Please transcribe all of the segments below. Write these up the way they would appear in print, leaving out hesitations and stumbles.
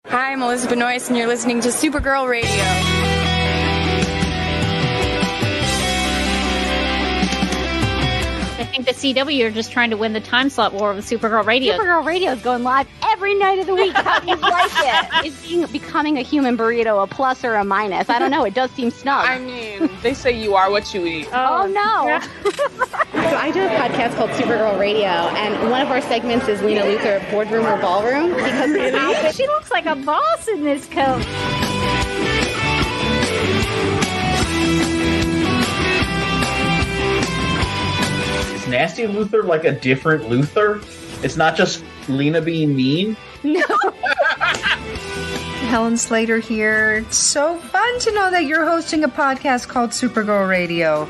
Hi, I'm Elizabeth Noyce, and you're listening to Supergirl Radio. I think the CW are just trying to win the time slot war with Supergirl Radio. Supergirl Radio is going live every night of the week. How do you like it? Is becoming a human burrito a plus or a minus? I don't know. It does seem snug. I mean, they say you are what you eat. Oh no. So I do a podcast called Supergirl Radio, and one of our segments is Lena Luthor, Boardroom or Ballroom. Because she looks like a boss in this coat. Is Nasty Luthor like a different Luthor? It's not just Lena being mean? No. Helen Slater here. It's so fun to know that you're hosting a podcast called Supergirl Radio.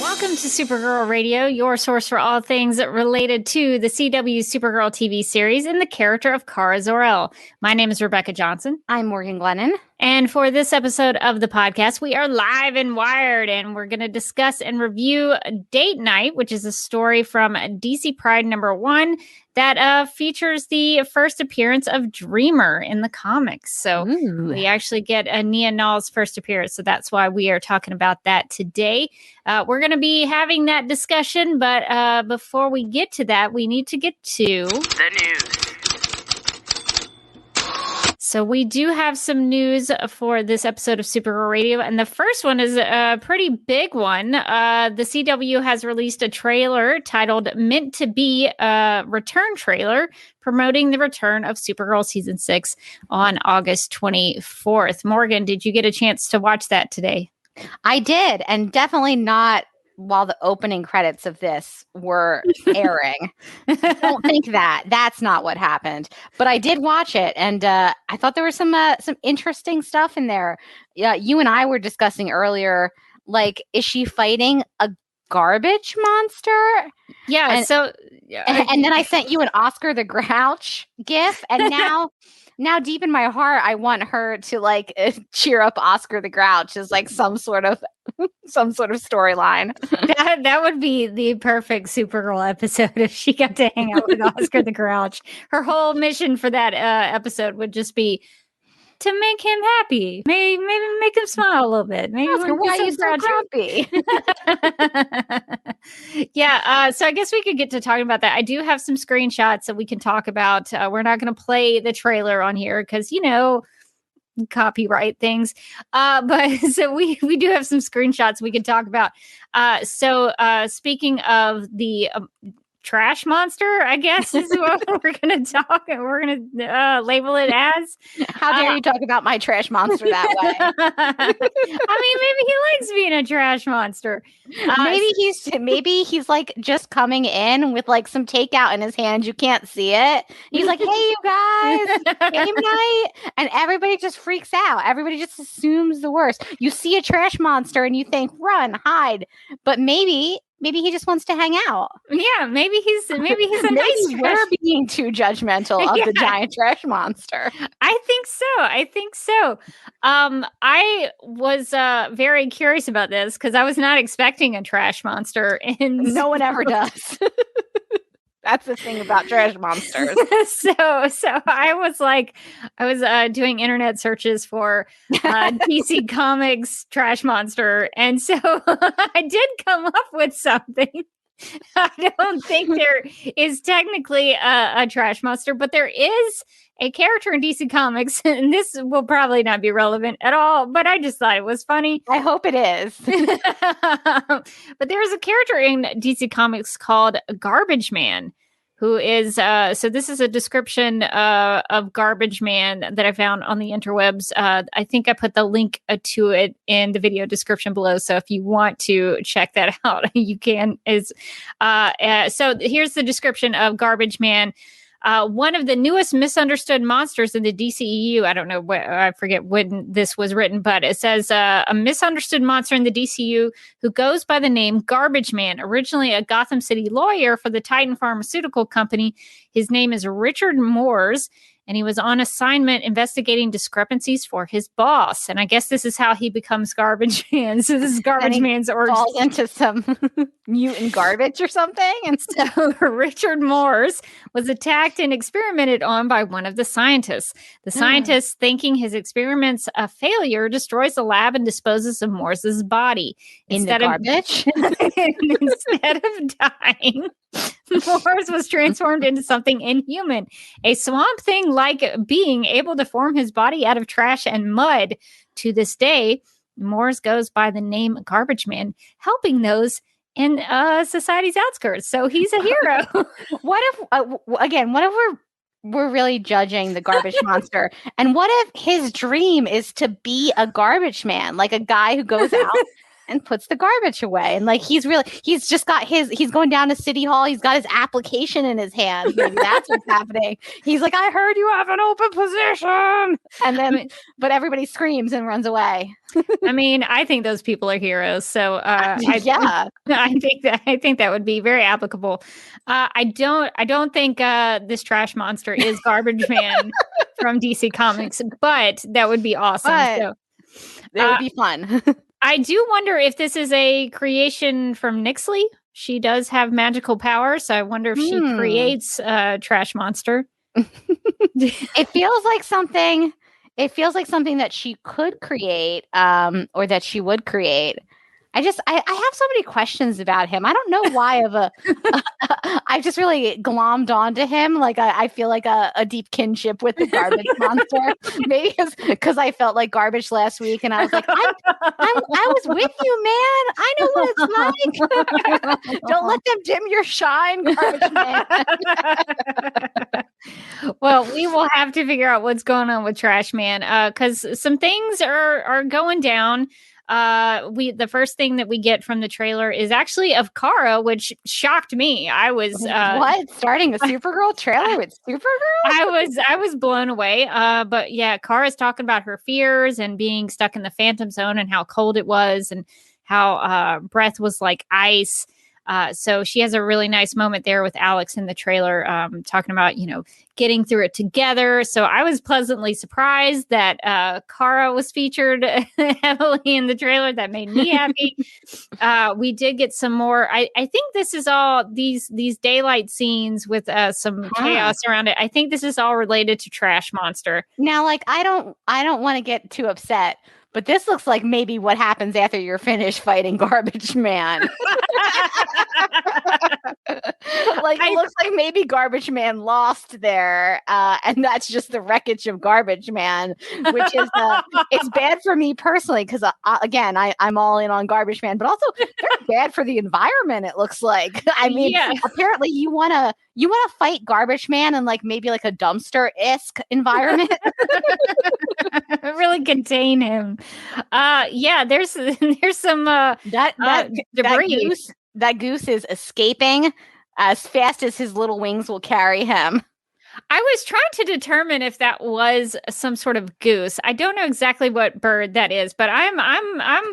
Welcome to Supergirl Radio, your source for all things related to the CW Supergirl TV series and the character of Kara Zor-El. My name is Rebecca Johnson. I'm Morgan Glennon. And for this episode of the podcast, we are live and wired, and we're going to discuss and review Date Night, which is a story from DC Pride #1 that features the first appearance of Dreamer in the comics. So we actually get Nia Nall's first appearance, so that's why we are talking about that today. We're going to be having that discussion, but before we get to that, we need to get to the news. So we do have some news for this episode of Supergirl Radio, and the first one is a pretty big one. The CW has released a trailer titled Meant to Be a Return Trailer, promoting the return of Supergirl Season 6 on August 24th. Morgan, did you get a chance to watch that today? I did, and definitely not while the opening credits of this were airing. Don't think that. That's not what happened. But I did watch it, and I thought there was some interesting stuff in there. Yeah, you and I were discussing earlier, like, is she fighting a garbage monster? Yeah, and then I sent you an Oscar the Grouch gif, and now deep in my heart, I want her to like cheer up Oscar the Grouch as like some sort of storyline. That would be the perfect Supergirl episode if she got to hang out with Oscar the Grouch. Her whole mission for that episode would just be to make him happy. Maybe make him smile a little bit. Maybe Oscar, why are you so grumpy? Yeah, so I guess we could get to talking about that. I do have some screenshots that we can talk about. We're not going to play the trailer on here because, you know, copyright things. But so we do have some screenshots we can talk about. So speaking of the trash monster, I guess is what we're going to talk. We're going to label it as. How dare you talk about my trash monster that way? I mean, maybe he likes being a trash monster. Maybe he's like just coming in with like some takeout in his hand. You can't see it. He's like, "Hey, you guys, game night," and everybody just freaks out. Everybody just assumes the worst. You see a trash monster and you think, "Run, hide," but maybe he just wants to hang out. Yeah, maybe he's a nice trash. We're being too judgmental of the giant trash monster. I think so. I was very curious about this because I was not expecting a trash monster. No one ever does. That's the thing about trash monsters. So I was doing internet searches for DC Comics trash monster, and so I did come up with something. I don't think there is technically a trash monster, but there is a character in DC Comics, and this will probably not be relevant at all, but I just thought it was funny. I hope it is. But there's a character in DC Comics called Garbage Man, who is, so this is a description of Garbage Man that I found on the interwebs. I think I put the link to it in the video description below. So if you want to check that out, you can. So here's the description of Garbage Man. One of the newest misunderstood monsters in the DCEU. I don't know I forget when this was written, but it says a misunderstood monster in the DCU who goes by the name Garbage Man, originally a Gotham City lawyer for the Titan Pharmaceutical Company. His name is Richard Moores, and he was on assignment investigating discrepancies for his boss. And I guess this is how he becomes Garbage Man. So this is Garbage Man's origin. Falls into some mutant garbage or something. And so Richard Morse was attacked and experimented on by one of the scientists. The scientist, thinking his experiment's a failure, destroys the lab and disposes of Morse's body. Instead of garbage? Instead of dying, Morse was transformed into something inhuman, a swamp thing-like being able to form his body out of trash and mud. To this day, Morse goes by the name Garbage Man, helping those in society's outskirts. So he's a hero. What if we're really judging the garbage monster? And what if his dream is to be a garbage man, like a guy who goes out and puts the garbage away? And like he's going down to City Hall. He's got his application in his hand. Maybe that's what's happening. He's like, I heard you have an open position. And then, but everybody screams and runs away. I mean, I think those people are heroes. So I think that would be very applicable. I don't think this trash monster is Garbage Man from DC Comics, but that would be awesome. It would be fun. I do wonder if this is a creation from Nixley. She does have magical powers, so I wonder if she creates a trash monster. It feels like something that she could create, or that she would create. I have so many questions about him. I don't know why I've just really glommed onto him. Like I feel like a deep kinship with the garbage monster. Maybe because I felt like garbage last week, and I was like, I was with you, man. I know what it's like. Don't let them dim your shine, Garbage Man. Well, we will have to figure out what's going on with Trash Man, because some things are going down. The first thing that we get from the trailer is actually of Kara, which shocked me. I was starting a Supergirl trailer with Supergirl? I was blown away. But yeah, Kara's talking about her fears and being stuck in the Phantom Zone and how cold it was and how breath was like ice. So she has a really nice moment there with Alex in the trailer, talking about, getting through it together. So I was pleasantly surprised that Kara was featured heavily in the trailer. That made me happy. We did get some more. I think this is all these daylight scenes with some chaos around it. I think this is all related to Trash Monster. Now, like, I don't want to get too upset, but this looks like maybe what happens after you're finished fighting Garbage Man. It looks like maybe Garbage Man lost there, and that's just the wreckage of Garbage Man, which is it's bad for me personally because again I'm all in on Garbage Man, but also very bad for the environment. It looks like. I mean, apparently you wanna fight Garbage Man in like maybe like a dumpster-esque environment. Really contain him. There's some debris. That goose is escaping as fast as his little wings will carry him. I was trying to determine if that was some sort of goose. I don't know exactly what bird that is, but I'm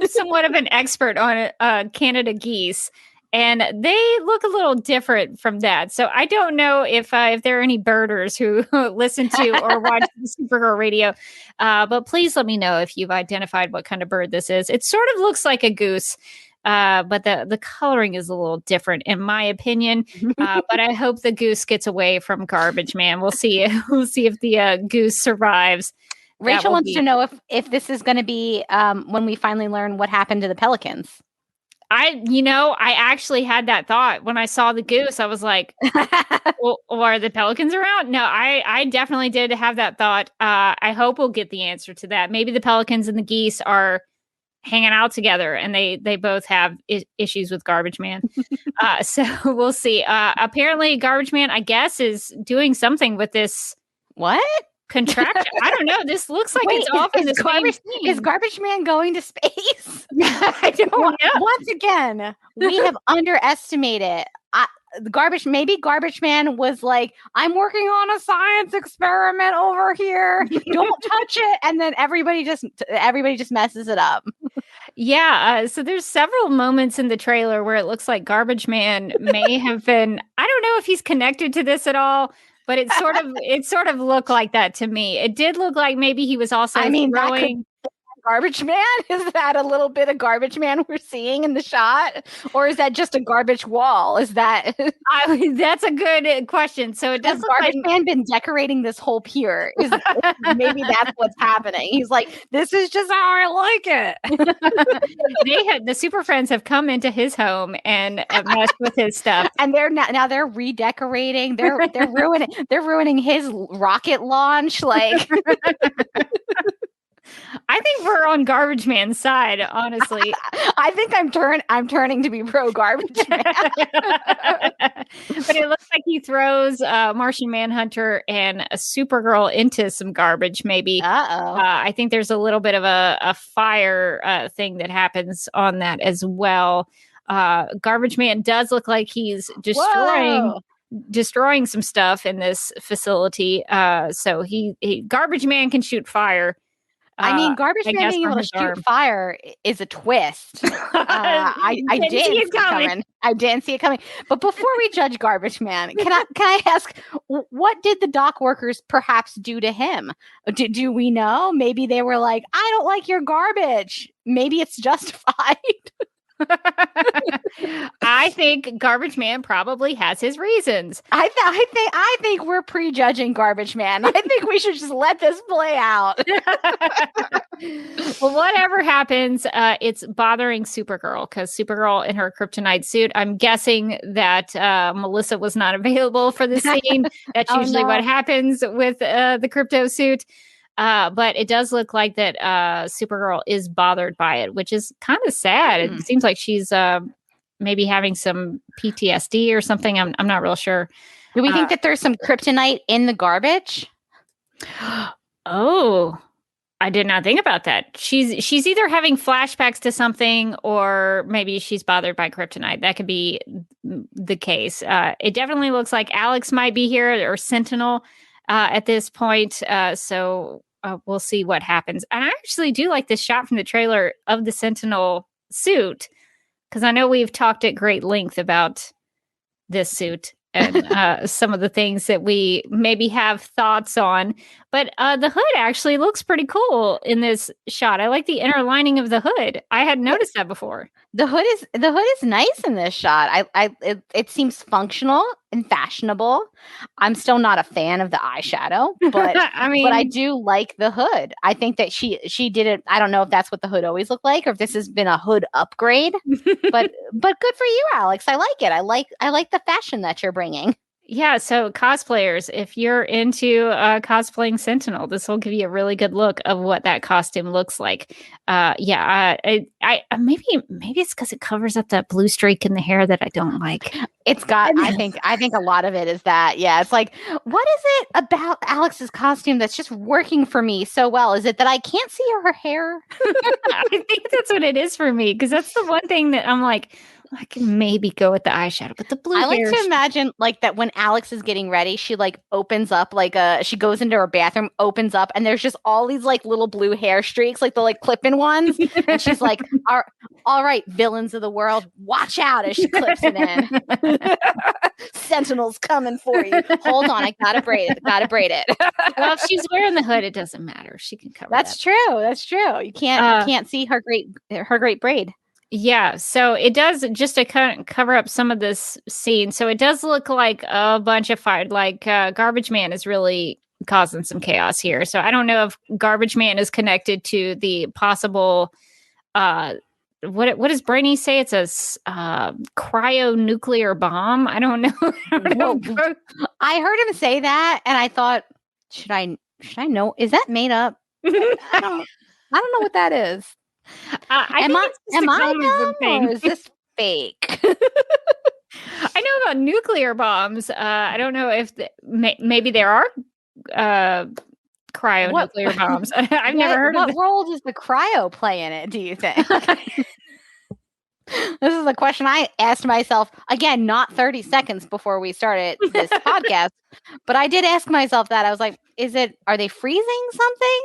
somewhat of an expert on Canada geese, and they look a little different from that. So I don't know if there are any birders who listen to or watch Supergirl Radio. But please let me know if you've identified what kind of bird this is. It sort of looks like a goose. But the coloring is a little different, in my opinion. But I hope the goose gets away from Garbage Man. We'll see. We'll see if the goose survives. Rachel wants to know if this is going to be when we finally learn what happened to the pelicans. I actually had that thought when I saw the goose. I was like, well, are the pelicans around? No, I definitely did have that thought. I hope we'll get the answer to that. Maybe the pelicans and the geese are hanging out together and they both have issues with Garbage Man. So we'll see. Apparently Garbage Man, I guess, is doing something with this contraption. I don't know. This looks like it's off in the same scene. Is Garbage Man going to space? I don't know. Once again, we have underestimated Garbage Man was like, I'm working on a science experiment over here. Don't touch it. And then everybody just messes it up. Yeah. So there's several moments in the trailer where it looks like Garbage Man may have been, I don't know if he's connected to this at all. but it sort of looked like that to me. It did look like maybe he was also throwing. Garbage man? Is that a little bit of garbage man we're seeing in the shot, or is that just a garbage wall? Is that? That's a good question. So it does. Garbage man been decorating this whole pier? Maybe that's what's happening. He's like, this is just how I like it. The Super Friends have come into his home and messed with his stuff, and they're now they're redecorating. They're ruining his rocket launch. Like. I think we're on Garbage Man's side, honestly. I think I'm turning to be pro Garbage Man. But it looks like he throws Martian Manhunter and a Supergirl into some garbage, maybe. I think there's a little bit of a fire thing that happens on that as well. Garbage Man does look like he's destroying some stuff in this facility. So he Garbage Man can shoot fire. I mean, Garbage Man being able to shoot fire is a twist. I didn't see it coming. I didn't see it coming. But before we judge Garbage Man, can I ask, what did the dock workers perhaps do to him? Do we know? Maybe they were like, I don't like your garbage. Maybe it's justified. I think Garbage Man probably has his reasons. I think we're prejudging Garbage Man. I think we should just let this play out. Well, whatever happens, it's bothering Supergirl because Supergirl in her kryptonite suit. I'm guessing that Melissa was not available for the scene. That's usually what happens with the crypto suit. But it does look like that Supergirl is bothered by it, which is kind of sad. It seems like she's maybe having some PTSD or something. I'm not real sure. Do we think that there's some kryptonite in the garbage? Oh, I did not think about that. She's either having flashbacks to something or maybe she's bothered by kryptonite. That could be the case. It definitely looks like Alex might be here or Sentinel at this point. So we'll see what happens. And I actually do like this shot from the trailer of the Sentinel suit because I know we've talked at great length about this suit and some of the things that we maybe have thoughts on. But the hood actually looks pretty cool in this shot. I like the inner lining of the hood. I hadn't noticed that before. The hood is nice in this shot. It seems functional and fashionable. I'm still not a fan of the eyeshadow, but but I do like the hood. I think that she did it. I don't know if that's what the hood always looked like or if this has been a hood upgrade. but good for you, Alex. I like it. I like the fashion that you're bringing. Yeah, so cosplayers, if you're into cosplaying Sentinel, this will give you a really good look of what that costume looks like. I maybe it's because it covers up that blue streak in the hair that I don't like. It's got. I think a lot of it is that. Yeah, it's like, what is it about Alex's costume that's just working for me so well? Is it that I can't see her hair? I think that's what it is for me because that's the one thing that I'm like, I can maybe go with the eyeshadow, but the blue hair. I like to imagine like that when Alex is getting ready, she like opens up she goes into her bathroom, opens up, and there's just all these like little blue hair streaks, like the like clip-in ones, and she's like, "All right, villains of the world, watch out!" As she clips it in. Sentinel's coming for you. Hold on, I gotta braid it. Well, if she's wearing the hood, it doesn't matter. She can cover. That's true. You can't see her great braid. Yeah, so it does just to cover up some of this scene. So it does look like a bunch of fire. Like Garbage Man is really causing some chaos here. So I don't know if Garbage Man is connected to the possible. What does Brainy say? It's a cryonuclear bomb. I don't know. I heard him say that, and I thought, should I know? Is that made up? I don't know what that is. Am I dumb or is this fake? I know about nuclear bombs. I don't know if maybe there are cryonuclear bombs. I've never heard of it. What role does the cryo play in it, do you think? This is a question I asked myself, again, not 30 seconds before we started this podcast, but I did ask myself that. I was like, are they freezing something?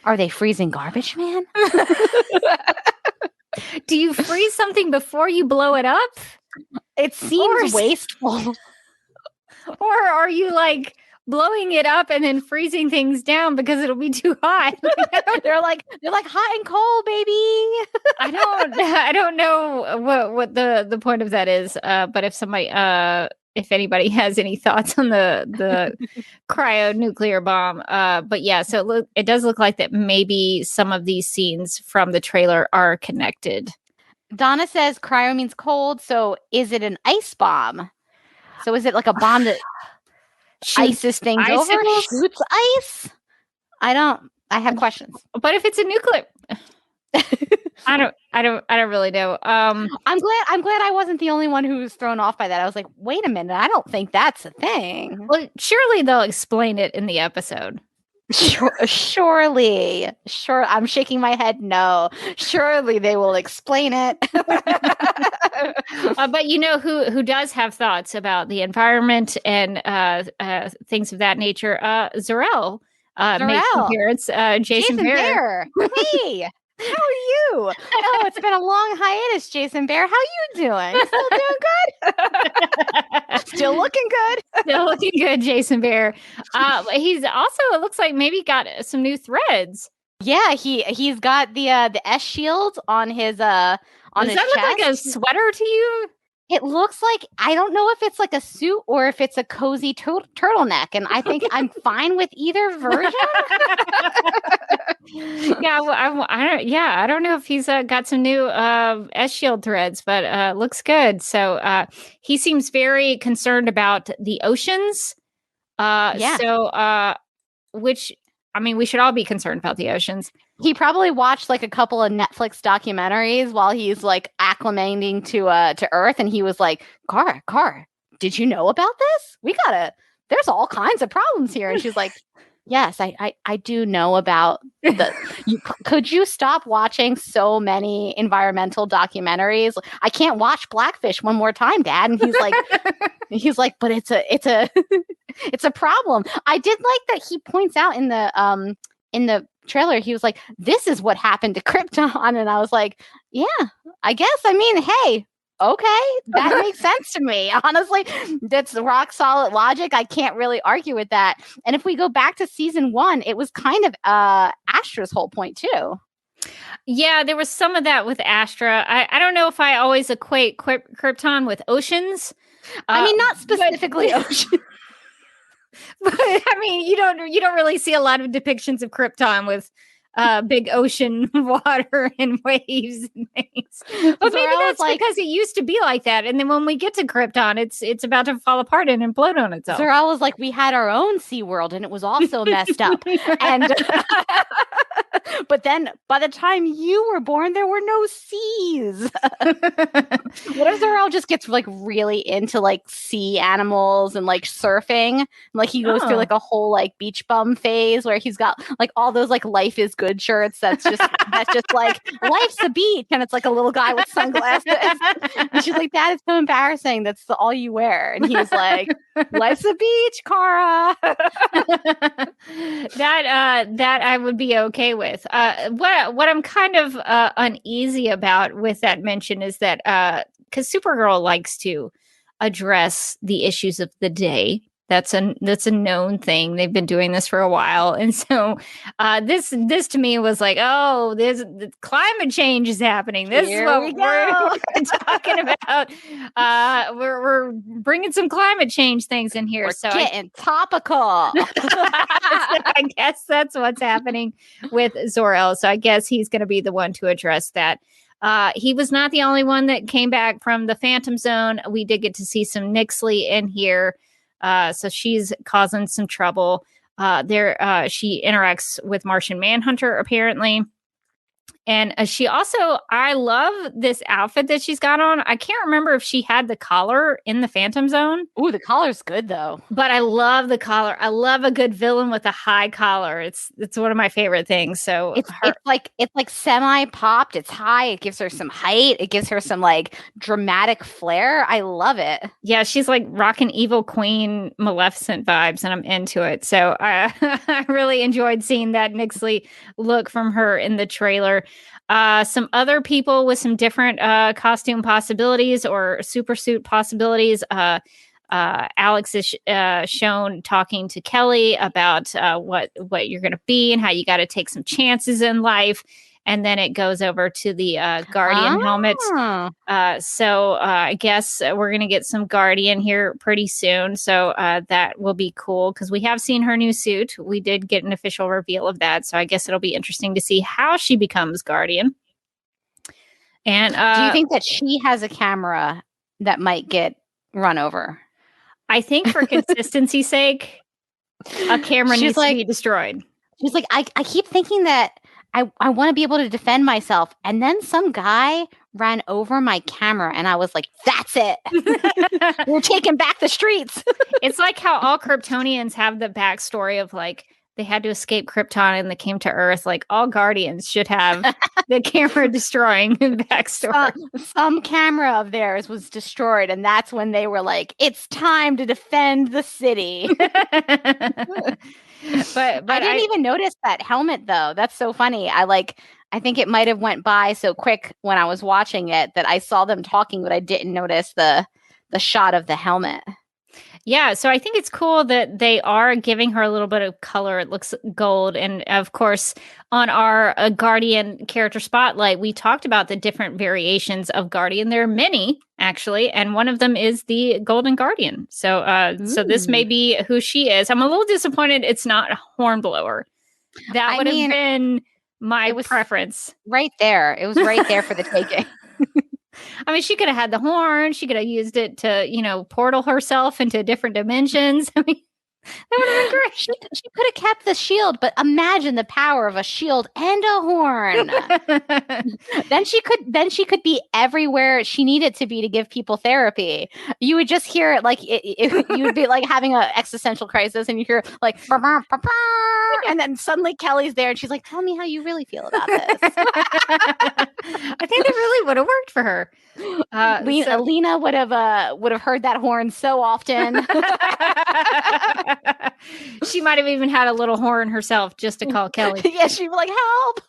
Are they freezing Garbage Man? Do you freeze something before you blow it up? It seems wasteful. Or are you like blowing it up and then freezing things down because it'll be too hot. they're like hot and cold, baby. I don't know what the point of that is. But if anybody has any thoughts on the cryonuclear bomb, but yeah, so it does look like that maybe some of these scenes from the trailer are connected. Donna says cryo means cold, so is it an ice bomb? So is it like a bomb that ices things over, shoots ice? I have questions. But if it's a nuclear, I don't really know. I'm glad I wasn't the only one who was thrown off by that. I was like, wait a minute, I don't think that's a thing. Well, surely they'll explain it in the episode. Surely. I'm shaking my head. No, surely they will explain it. But you know who does have thoughts about the environment and things of that nature? Zor-El makes an appearance. Jason Bear. Hey, how are you? Oh, it's been a long hiatus, Jason Bear. How you doing? Still doing good? Still looking good. Still looking good, Jason Bear. He's also, it looks like maybe got some new threads. Yeah, he's got the S shield on his on Does his that chest. look like a sweater to you? It looks like, I don't know if it's like a suit or if it's a cozy turtleneck, and I think I'm fine with either version. Yeah, well, I don't know if he's got some new S shield threads, but looks good. So he seems very concerned about the oceans. Yeah. So which, I mean, we should all be concerned about the oceans. He probably watched like a couple of Netflix documentaries while he's like acclimating to Earth, and he was like, Car, did you know about this? There's all kinds of problems here. And she's like, yes, I do know about could you stop watching so many environmental documentaries? I can't watch Blackfish one more time, Dad. And he's like, but it's a it's a problem. I did like that he points out in the trailer, he was like, this is what happened to Krypton. And I was like, yeah, I guess. I mean, hey, okay, that makes sense to me. Honestly, that's rock solid logic. I can't really argue with that. And if we go back to season 1, it was kind of Astra's whole point too. Yeah, there was some of that with Astra. I don't know if I always equate Krypton with oceans. I mean, not specifically oceans. But I mean, you don't really see a lot of depictions of Krypton with big ocean water and waves and things. But maybe that's like, because it used to be like that, and then when we get to Krypton, it's about to fall apart and implode on itself. Zor-El was like, we had our own SeaWorld, and it was also messed up. And but then by the time you were born, there were no seas. What if Zor-El just gets like really into like sea animals and like surfing? Like he goes through like a whole like beach bum phase where he's got like all those like life is good shirts. That's just like life's a beach, and it's like a little guy with sunglasses. And she's like, that is so embarrassing. That's all you wear. And he's like, life's a beach, Kara. That I would be okay with. What I'm kind of uneasy about with that mention is that because Supergirl likes to address the issues of the day. That's a known thing. They've been doing this for a while, and so this to me was like, oh, there's climate change is happening. This is what we're talking about. We're bringing some climate change things in here. We're getting topical. I guess that's what's happening with Zor-El. So I guess he's going to be the one to address that. He was not the only one that came back from the Phantom Zone. We did get to see some Nixley in here. So she's causing some trouble. She interacts with Martian Manhunter, apparently. And she also, I love this outfit that she's got on. I can't remember if she had the collar in the Phantom Zone. Ooh, the collar's good though. But I love the collar. I love a good villain with a high collar. It's one of my favorite things. So it's like semi popped. It's high. It gives her some height. It gives her some like dramatic flair. I love it. Yeah, she's like rocking Evil Queen Maleficent vibes, and I'm into it. So I really enjoyed seeing that Nixley look from her in the trailer. Some other people with some different costume possibilities or super suit possibilities. Alex is shown talking to Kelly about what you're going to be and how you got to take some chances in life. And then it goes over to the Guardian helmet. So I guess we're going to get some Guardian here pretty soon. So that will be cool because we have seen her new suit. We did get an official reveal of that. So I guess it'll be interesting to see how she becomes Guardian. And do you think that she has a camera that might get run over? I think for consistency's sake, a camera needs to be destroyed. She's like, I keep thinking that I want to be able to defend myself. And then some guy ran over my camera and I was like, that's it. We're taking back the streets. It's like how all Kryptonians have the backstory of like, they had to escape Krypton and they came to Earth. Like all Guardians should have the camera destroying backstory. Some camera of theirs was destroyed. And that's when they were like, it's time to defend the city. But I didn't even notice that helmet though. That's so funny. I think it might have went by so quick when I was watching it that I saw them talking, but I didn't notice the shot of the helmet. Yeah, so I think it's cool that they are giving her a little bit of color. It looks gold. And of course, on our Guardian character spotlight, we talked about the different variations of Guardian. There are many, actually, and one of them is the Golden Guardian. So so this may be who she is. I'm a little disappointed it's not Hornblower. That would have been my preference. Right there. It was right there for the taking. I mean, she could have had the horn. She could have used it to, portal herself into different dimensions. I mean, that would have been great. She could have kept the shield, but imagine the power of a shield and a horn. Then she could be everywhere she needed to be to give people therapy. You would just hear it like you would be like having an existential crisis, and you hear like, and then suddenly Kelly's there, and she's like, "Tell me how you really feel about this." I think that really would have worked for her. Lena would have heard that horn so often. She might have even had a little horn herself just to call Kelly. Yeah, she'd be like, "Help!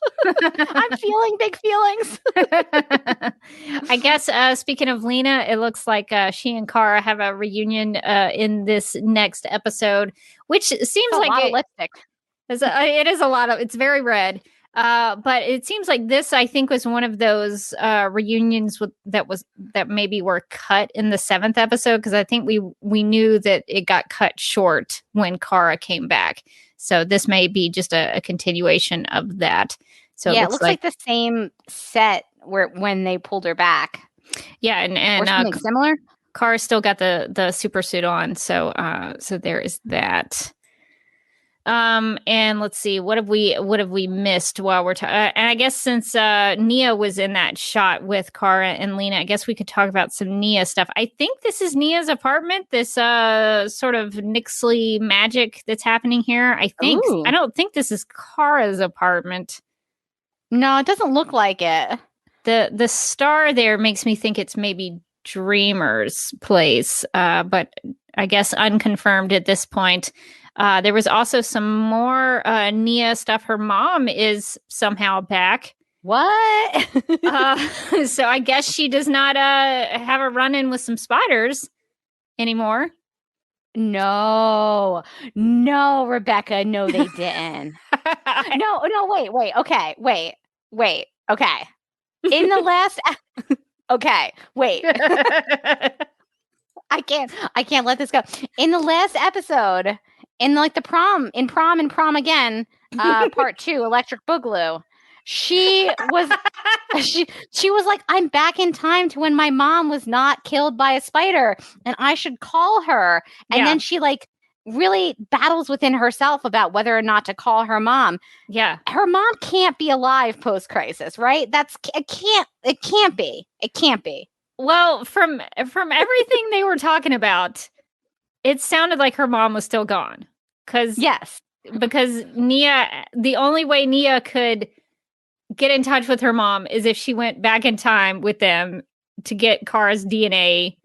I'm feeling big feelings." I guess speaking of Lena, it looks like she and Kara have a reunion in this next episode, which seems like a lot of lipstick. It is a lot of. It's very red. But it seems like this, I think, was one of those reunions that maybe were cut in the 7th episode, because I think we knew that it got cut short when Kara came back. So this may be just a continuation of that. So yeah, it looks like the same set when they pulled her back. Yeah, and or something similar. Kara still got the super suit on. So there is that. And let's see, what have we missed while we're talking? And I guess since Nia was in that shot with Kara and Lena, I guess we could talk about some Nia stuff. I think this is Nia's apartment, this sort of Nixley magic that's happening here. I think. Ooh. I don't think this is Kara's apartment. No, it doesn't look like it. The star there makes me think it's maybe Dreamer's place, but I guess unconfirmed at this point. There was also some more Nia stuff. Her mom is somehow back. What? So I guess she does not have a run-in with some spiders anymore. No, Rebecca. No, they didn't. No, wait. Okay, wait. Okay. In the last... okay, wait. I can't let this go. In the last episode... In like the prom again, part 2, Electric Boogaloo. She was like, I'm back in time to when my mom was not killed by a spider, and I should call her. And then she like really battles within herself about whether or not to call her mom. Yeah, her mom can't be alive post-crisis, right? It can't be. Well, from everything they were talking about, it sounded like her mom was still gone. Because Nia, the only way Nia could get in touch with her mom is if she went back in time with them to get Kara's DNA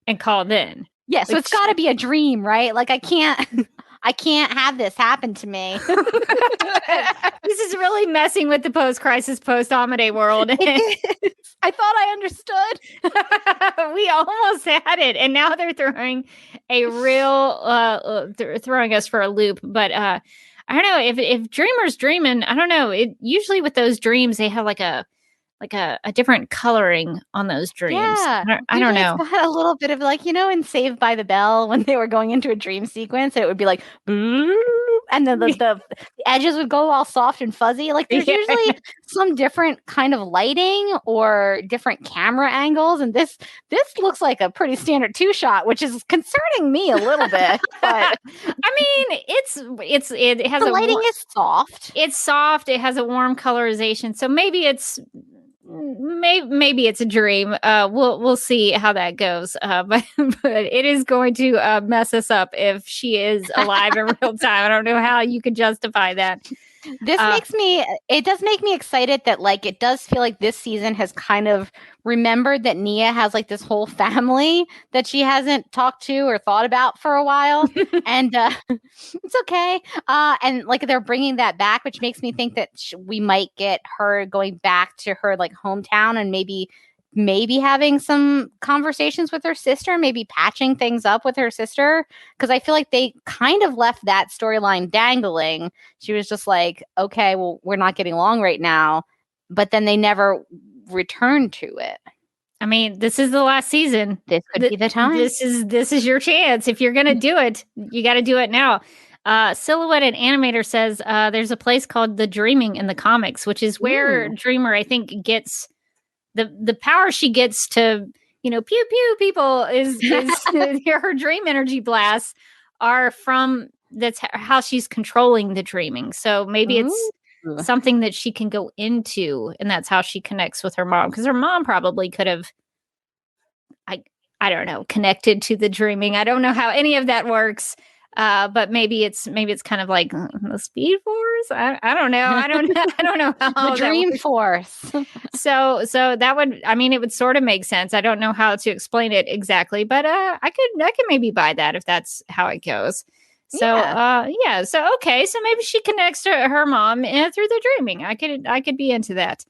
and call then. Yeah, so it's got to be a dream, right? Like I can't I can't have this happen to me. This is really messing with the post-crisis, post-Amadeus world. I thought I understood. We almost had it, and now they're throwing a real throwing us for a loop. But I don't know if dreamers dreaming. I don't know. It usually with those dreams they have like a different coloring on those dreams. Yeah, I don't know. It's got a little bit of like, in Saved by the Bell when they were going into a dream sequence, it would be like, and then the edges would go all soft and fuzzy. Like there's usually some different kind of lighting or different camera angles, and this looks like a pretty standard 2-shot, which is concerning me a little bit. But I mean, it has the lighting is soft. It's soft. It has a warm colorization, so maybe it's a dream. We'll see how that goes. But it is going to mess us up if she is alive in real time. I don't know how you could justify that. This does make me excited that like it does feel like this season has kind of remembered that Nia has like this whole family that she hasn't talked to or thought about for a while. And it's okay. And like they're bringing that back, which makes me think that we might get her going back to her like hometown and maybe having some conversations with her sister, maybe patching things up with her sister. Because I feel like they kind of left that storyline dangling. She was just like, okay, well, we're not getting along right now. But then they never returned to it. I mean, this is the last season. This could be the time. This is your chance. If you're going to do it, you got to do it now. Silhouetted Animator says there's a place called The Dreaming in the comics, which is where Dreamer, I think, gets the power she gets to, pew pew people is her dream energy blasts are from, that's how she's controlling the dreaming. So maybe it's something that she can go into, and that's how she connects with her mom, because her mom probably could have, I don't know, connected to the dreaming. I don't know how any of that works. But maybe it's kind of like the Speed Force. I don't know. I don't know how the Dream Force. So that would, I mean, it would sort of make sense. I don't know how to explain it exactly, but I could maybe buy that if that's how it goes. So So okay. So maybe she connects to her mom through the dreaming. I could be into that.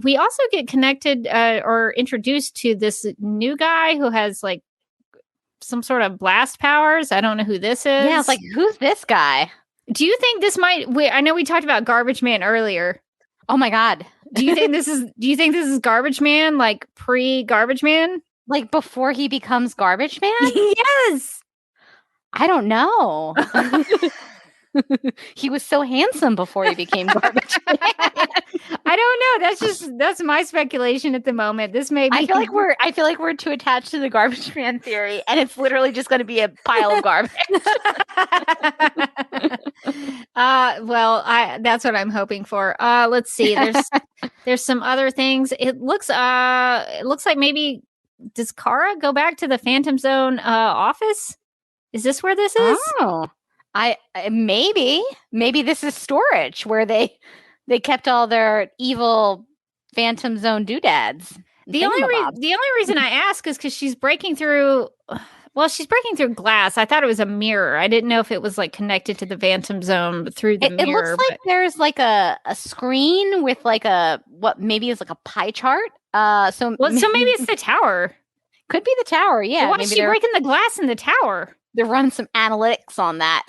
We also get connected or introduced to this new guy who has like some sort of blast powers. I don't know who this is. Yeah, it's like, who's this guy? Do you think this might? I know we talked about Garbage Man earlier. Oh my god! Do you think this is Garbage Man, like pre-Garbage Man, like before he becomes Garbage Man? Yes. I don't know. He was so handsome before he became Garbage Man. I don't know. That's my speculation at the moment. This may be. I feel like we're too attached to the Garbage Man theory, and it's literally just going to be a pile of garbage. Well, that's what I'm hoping for. Let's see. There's some other things. It looks like maybe does Kara go back to the Phantom Zone office? Is this where this is? Oh. Maybe this is storage where they kept all their evil Phantom Zone doodads. The only reason I ask is because she's breaking through. Well, she's breaking through glass. I thought it was a mirror. I didn't know if it was like connected to the Phantom Zone through the mirror. It looks like there's like a screen with like what maybe is like a pie chart. So maybe it's the tower. Could be the tower. Yeah. Why is she breaking the glass in the tower? They're running some analytics on that.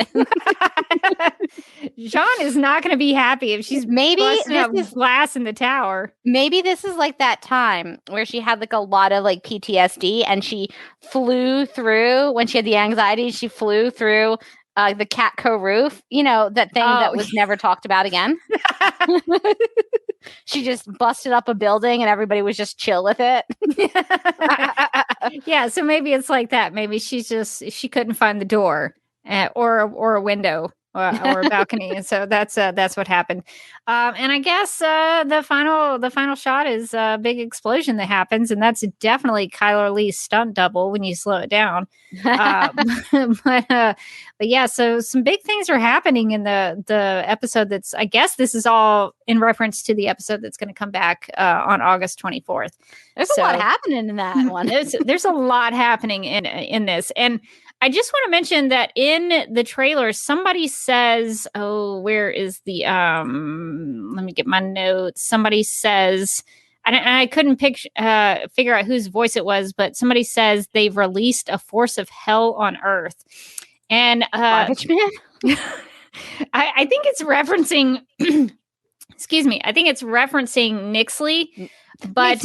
John is not going to be happy if she's glass in the tower. Maybe this is like that time where she had like a lot of like PTSD and she flew through when she had the anxiety. She flew through the Catco roof, that thing that was never talked about again. She just busted up a building and everybody was just chill with it. Yeah, so maybe it's like that. Maybe she couldn't find the door or a window or a balcony, and so that's what happened. And I guess the final shot is a big explosion that happens, and that's definitely Kyler Lee's stunt double when you slow it down. But yeah, so some big things are happening in the episode. That's, I guess this is all in reference to the episode that's going to come back on August 24th. There's a lot happening in that one. There's a lot happening in this, and I just want to mention that in the trailer, somebody says, "Oh, where is the?" Let me get my notes. Somebody says, I couldn't figure out whose voice it was, but somebody says they've released a force of hell on Earth, and Garbage Man. I think it's referencing. Excuse me. I think it's referencing Nixley. But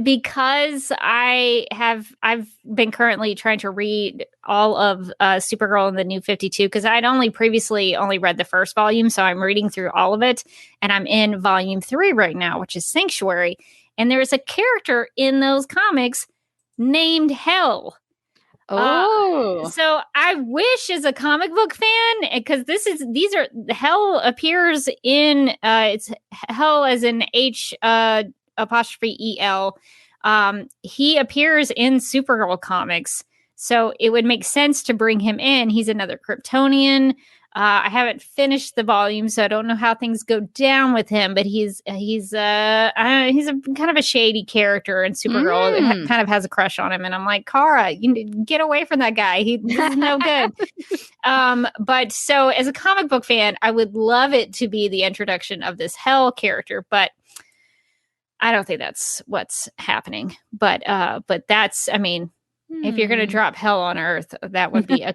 because I've been currently trying to read all of Supergirl and the New 52, because I'd previously only read the first volume, so I'm reading through all of it, and I'm in volume 3 right now, which is Sanctuary, and there's a character in those comics named Hell. Oh, so I wish, as a comic book fan, because Hell appears in it's Hell as in H apostrophe EL. He appears in Supergirl comics, so it would make sense to bring him in. He's another Kryptonian. I haven't finished the volume, so I don't know how things go down with him. But he's a kind of a shady character, and Supergirl kind of has a crush on him. And I'm like, Kara, you need to get away from that guy. This is no good. But so as a comic book fan, I would love it to be the introduction of this Hell character, but I don't think that's what's happening. But that's, I mean, if you're going to drop Hell on Earth, that would be a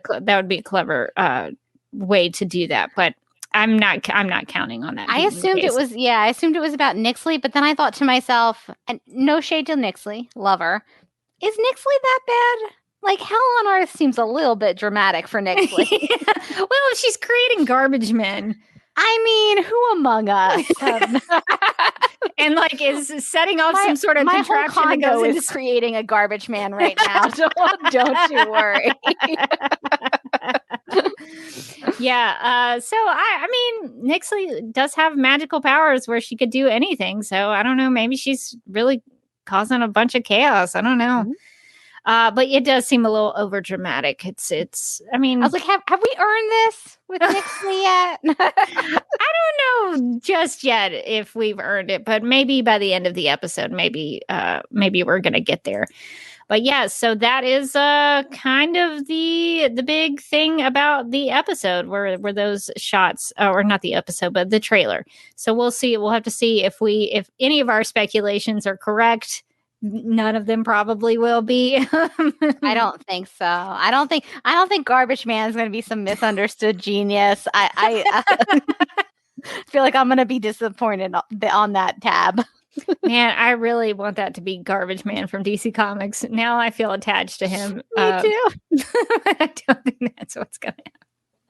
clever way to do that, but I'm not counting on that. I assumed it was about Nixley, but then I thought to myself, and no shade to Nixley, love her. Is Nixley that bad? Like, Hell on Earth seems a little bit dramatic for Nixley. Well, if she's creating garbage men. I mean, who among us? And like is setting off some sort of contraption whole that goes is creating a garbage man right now. Don't you worry. Yeah. So I mean, Nixley does have magical powers where she could do anything. So I don't know. Maybe she's really causing a bunch of chaos. I don't know. Mm-hmm. But it does seem a little over dramatic. It's. I mean, I was like, have we earned this with Nixley yet? I don't know just yet if we've earned it, but maybe by the end of the episode, maybe we're gonna get there. But yeah, so that is kind of the big thing about the episode were those shots, or not the episode, but the trailer. So we'll see. We'll have to see if any of our speculations are correct. None of them probably will be. I don't think so. I don't think Garbage Man is going to be some misunderstood genius. I feel like I'm going to be disappointed on that tab. Man, I really want that to be Garbage Man from DC Comics. Now I feel attached to him. Me too. I don't think that's what's going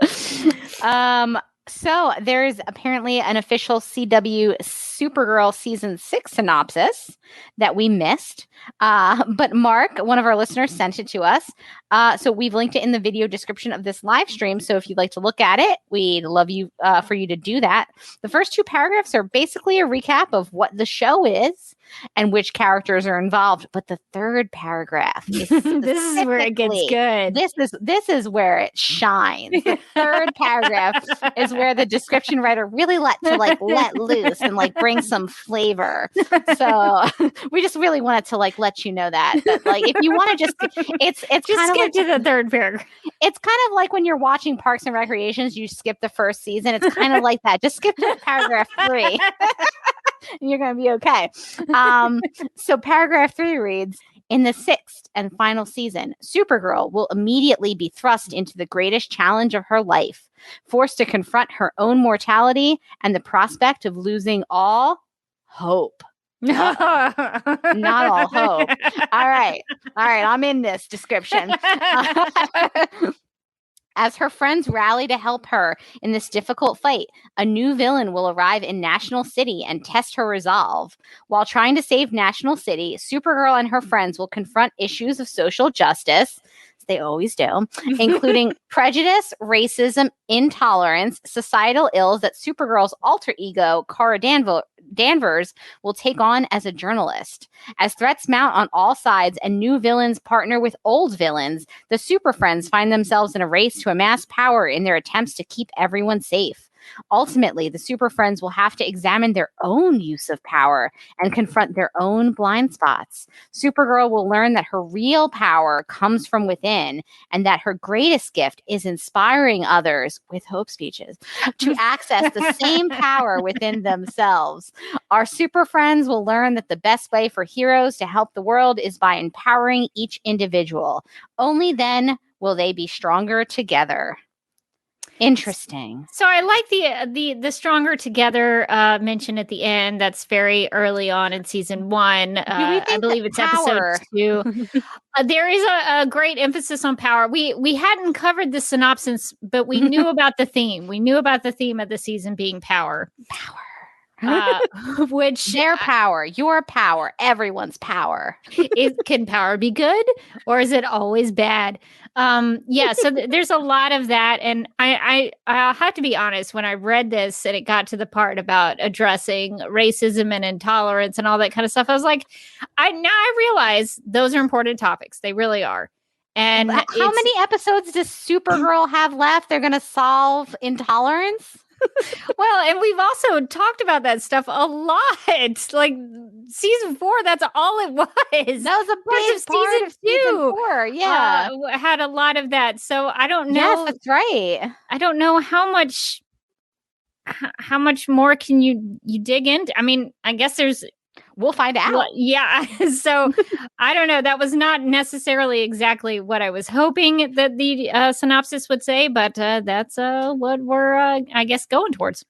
to happen. So there's apparently an official CW Supergirl season 6 synopsis that we missed. But Mark, one of our listeners, sent it to us. So we've linked it in the video description of this live stream. So if you'd like to look at it, we'd love for you to do that. The first 2 paragraphs are basically a recap of what the show is and which characters are involved. But the third paragraph is this is where it gets good. This is where it shines. The third paragraph is where the description writer really let loose and like bring some flavor. So we just really wanted to like let you know that like if you want to it's just kind of skip to the third paragraph. It's kind of like when you're watching Parks and Recreations, you skip the first season. It's kind of like that. Just skip to paragraph 3. And you're going to be okay. So paragraph 3 reads, in the 6th and final season, Supergirl will immediately be thrust into the greatest challenge of her life, forced to confront her own mortality and the prospect of losing all hope. Not all hope. All right. I'm in this description. As her friends rally to help her in this difficult fight, a new villain will arrive in National City and test her resolve. While trying to save National City, Supergirl and her friends will confront issues of social justice, as they always do, including prejudice, racism, intolerance, societal ills that Supergirl's alter ego, Kara Danvers, will take on as a journalist. As threats mount on all sides and new villains partner with old villains, the Super Friends find themselves in a race to amass power in their attempts to keep everyone safe. Ultimately, the Super Friends will have to examine their own use of power and confront their own blind spots. Supergirl will learn that her real power comes from within and that her greatest gift is inspiring others with hope speeches to access the same power within themselves. Our Super Friends will learn that the best way for heroes to help the world is by empowering each individual. Only then will they be stronger together. Interesting. So I like the stronger together mention at the end. That's very early on in season 1. I believe it's power. episode 2. There is a great emphasis on power. We hadn't covered the synopsis, but we knew about the theme. We knew about the theme of the season being power. Which their power, your power, everyone's power. Can power be good or is it always bad? So there's a lot of that, and I'll have to be honest. When I read this and it got to the part about addressing racism and intolerance and all that kind of stuff, I was like, I realize those are important topics. They really are. And how many episodes does Supergirl have left? They're going to solve intolerance. Well, and we've also talked about that stuff a lot. Like season 4, that's all it was. That was a big part of season 4. Yeah, had a lot of that. So I don't know. Yes, that's right. I don't know how much more can you dig into. I mean, I guess we'll find out. Well, yeah. So I don't know. That was not necessarily exactly what I was hoping that the synopsis would say, but that's what we're, I guess, going towards.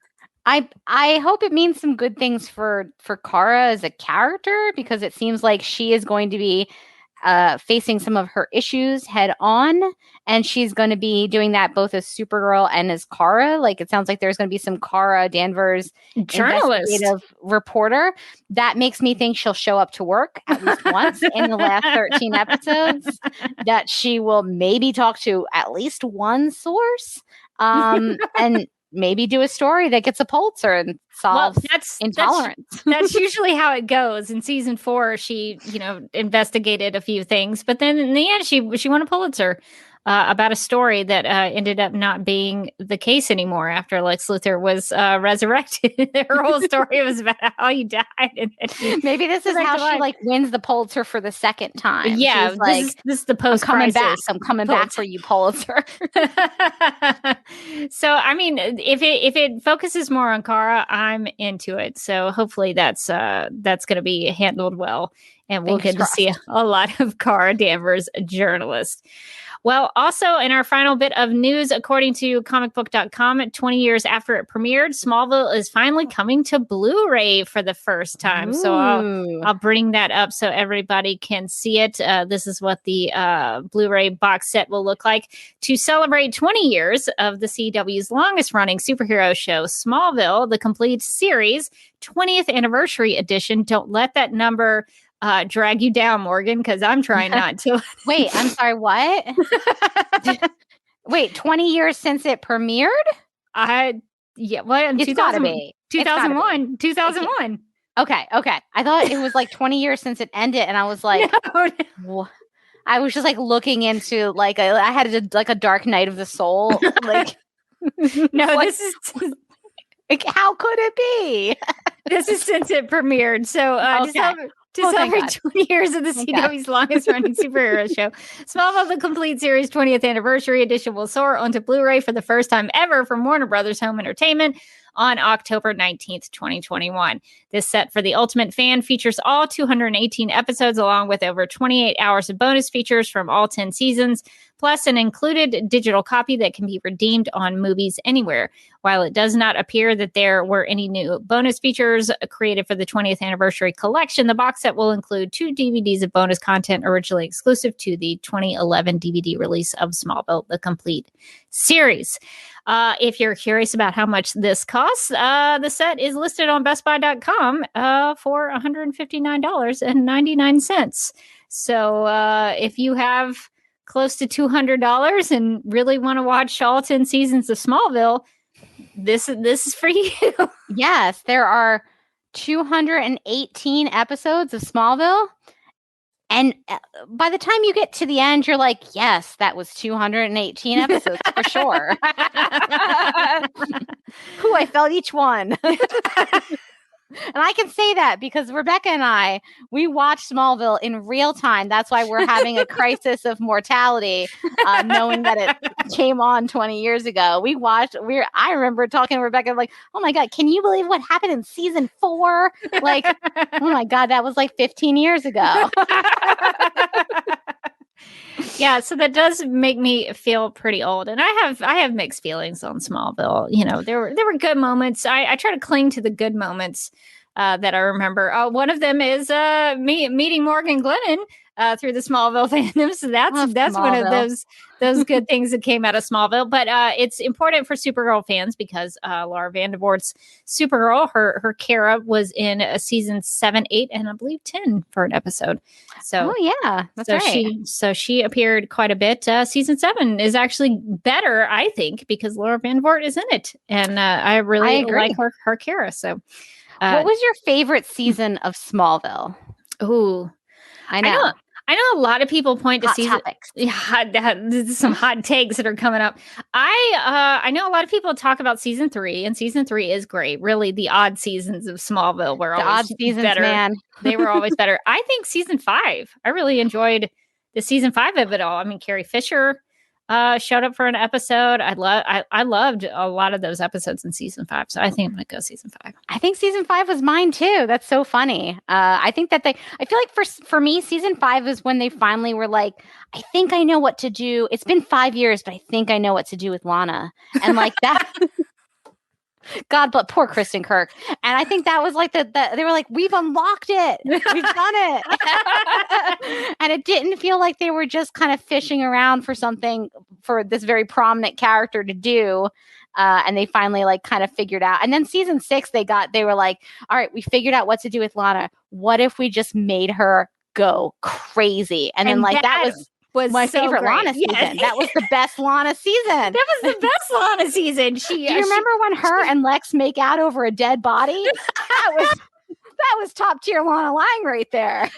I hope it means some good things for Kara as a character, because it seems like she is going to be facing some of her issues head on, and she's going to be doing that both as Supergirl and as Kara. Like, it sounds like there's going to be some Kara Danvers investigative reporter. That makes me think she'll show up to work at least once in the last 13 episodes, that she will maybe talk to at least one source, and maybe do a story that gets a Pulitzer and solves intolerance. That's usually how it goes. In season 4, she, investigated a few things, but then in the end, she won a Pulitzer about a story that ended up not being the case anymore after Lex Luthor was resurrected. Her whole story was about how he died. And maybe this is how she wins the Pulitzer for the second time. Yeah, she's like, this is the post-crisis. I'm coming back for you, Pulitzer. So, I mean, if it focuses more on Kara, I'm into it. So hopefully that's going to be handled well, and we'll get to see a lot of Kara Danvers, journalist. Well, also in our final bit of news, according to comicbook.com, 20 years after it premiered, Smallville is finally coming to Blu-ray for the first time. Ooh. So I'll bring that up so everybody can see it. This is what the Blu-ray box set will look like. To celebrate 20 years of the CW's longest running superhero show, Smallville, the complete series, 20th anniversary edition. Don't let that number drag you down, Morgan, because I'm trying not to. Wait, I'm sorry, what? Wait, 20 years since it premiered? It's gotta be. 2001. 2001. Okay. I thought it was like 20 years since it ended, and I was like, no. I was just like looking into I had a dark night of the soul. Like, no, this is. Like, how could it be? This is since it premiered. So to celebrate 20 years of the CW's longest running superhero show, Smallville, the complete series 20th anniversary edition will soar onto Blu-ray for the first time ever from Warner Brothers Home Entertainment on October 19th, 2021. This set for the ultimate fan features all 218 episodes, along with over 28 hours of bonus features from all 10 seasons, plus an included digital copy that can be redeemed on Movies Anywhere. While it does not appear that there were any new bonus features created for the 20th anniversary collection, the box set will include 2 DVDs of bonus content originally exclusive to the 2011 DVD release of Smallville, the complete series. If you're curious about how much this costs, the set is listed on bestbuy.com for $159.99. So if you have close to $200 and really want to watch all 10 seasons of Smallville, this is for you. Yes, there are 218 episodes of Smallville, And by the time you get to the end, you're like, yes, that was 218 episodes for sure. Who I felt each one. And I can say that because Rebecca and we watched Smallville in real time. That's why we're having a crisis of mortality, knowing that it came on 20 years ago. I remember talking to Rebecca like, oh my God, can you believe what happened in season 4? Like, oh my God, that was like 15 years ago. Yeah, so that does make me feel pretty old, and I have mixed feelings on Smallville. You know, there were good moments. I try to cling to the good moments that I remember. One of them is me meeting Morgan Glennon through the Smallville fandom. So that's one of those good things that came out of Smallville. But it's important for Supergirl fans because Laura Vandervoort's Supergirl, her Kara was in season 7, 8, and I believe 10 for an episode. So that's right. She appeared quite a bit. Season 7 is actually better, I think, because Laura Vandervoort is in it, and I really like her Kara. So, what was your favorite season of Smallville? Ooh, I know a lot of people point to season topics. Yeah, some hot takes that are coming up. I know a lot of people talk about season 3, and season 3 is great. Really, the odd seasons of Smallville were always better. Man. They were always better. I think season 5. I really enjoyed the season 5 of it all. I mean, Carrie Fisher showed up for an episode. I loved a lot of those episodes in season 5. So I think I'm going to go season 5. I think season 5 was mine too. That's so funny. I think that I feel like for me, season 5 is when they finally were like, I think I know what to do. It's been 5 years, but I think I know what to do with Lana. And like that. God, but poor Kristen Kirk. And I think that was like they were like, we've unlocked it. We've done it. And it didn't feel like they were just kind of fishing around for something for this very prominent character to do. And they finally like kind of figured out. And then season 6, they were like, all right, we figured out what to do with Lana. What if we just made her go crazy? And then like that was my favorite great. Lana season. Yes. That was the best Lana season. That was the best Lana season. Do you remember when her and Lex make out over a dead body? That was top tier Lana Lang right there.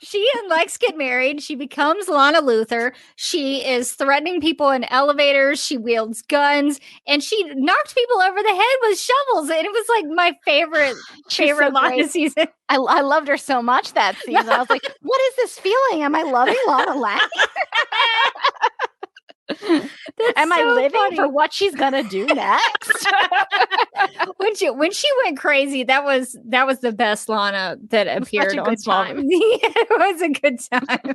She and Lex get married. She becomes Lana Luthor. She is threatening people in elevators. She wields guns, and she knocked people over the head with shovels. And it was like my favorite so Lana great. Season. I loved her so much that season. I was like, what is this feeling? Am I loving Lana Lang? Am I living funny. For what she's gonna do next? when she went crazy, that was the best Lana that appeared on Smallville. It was a good time.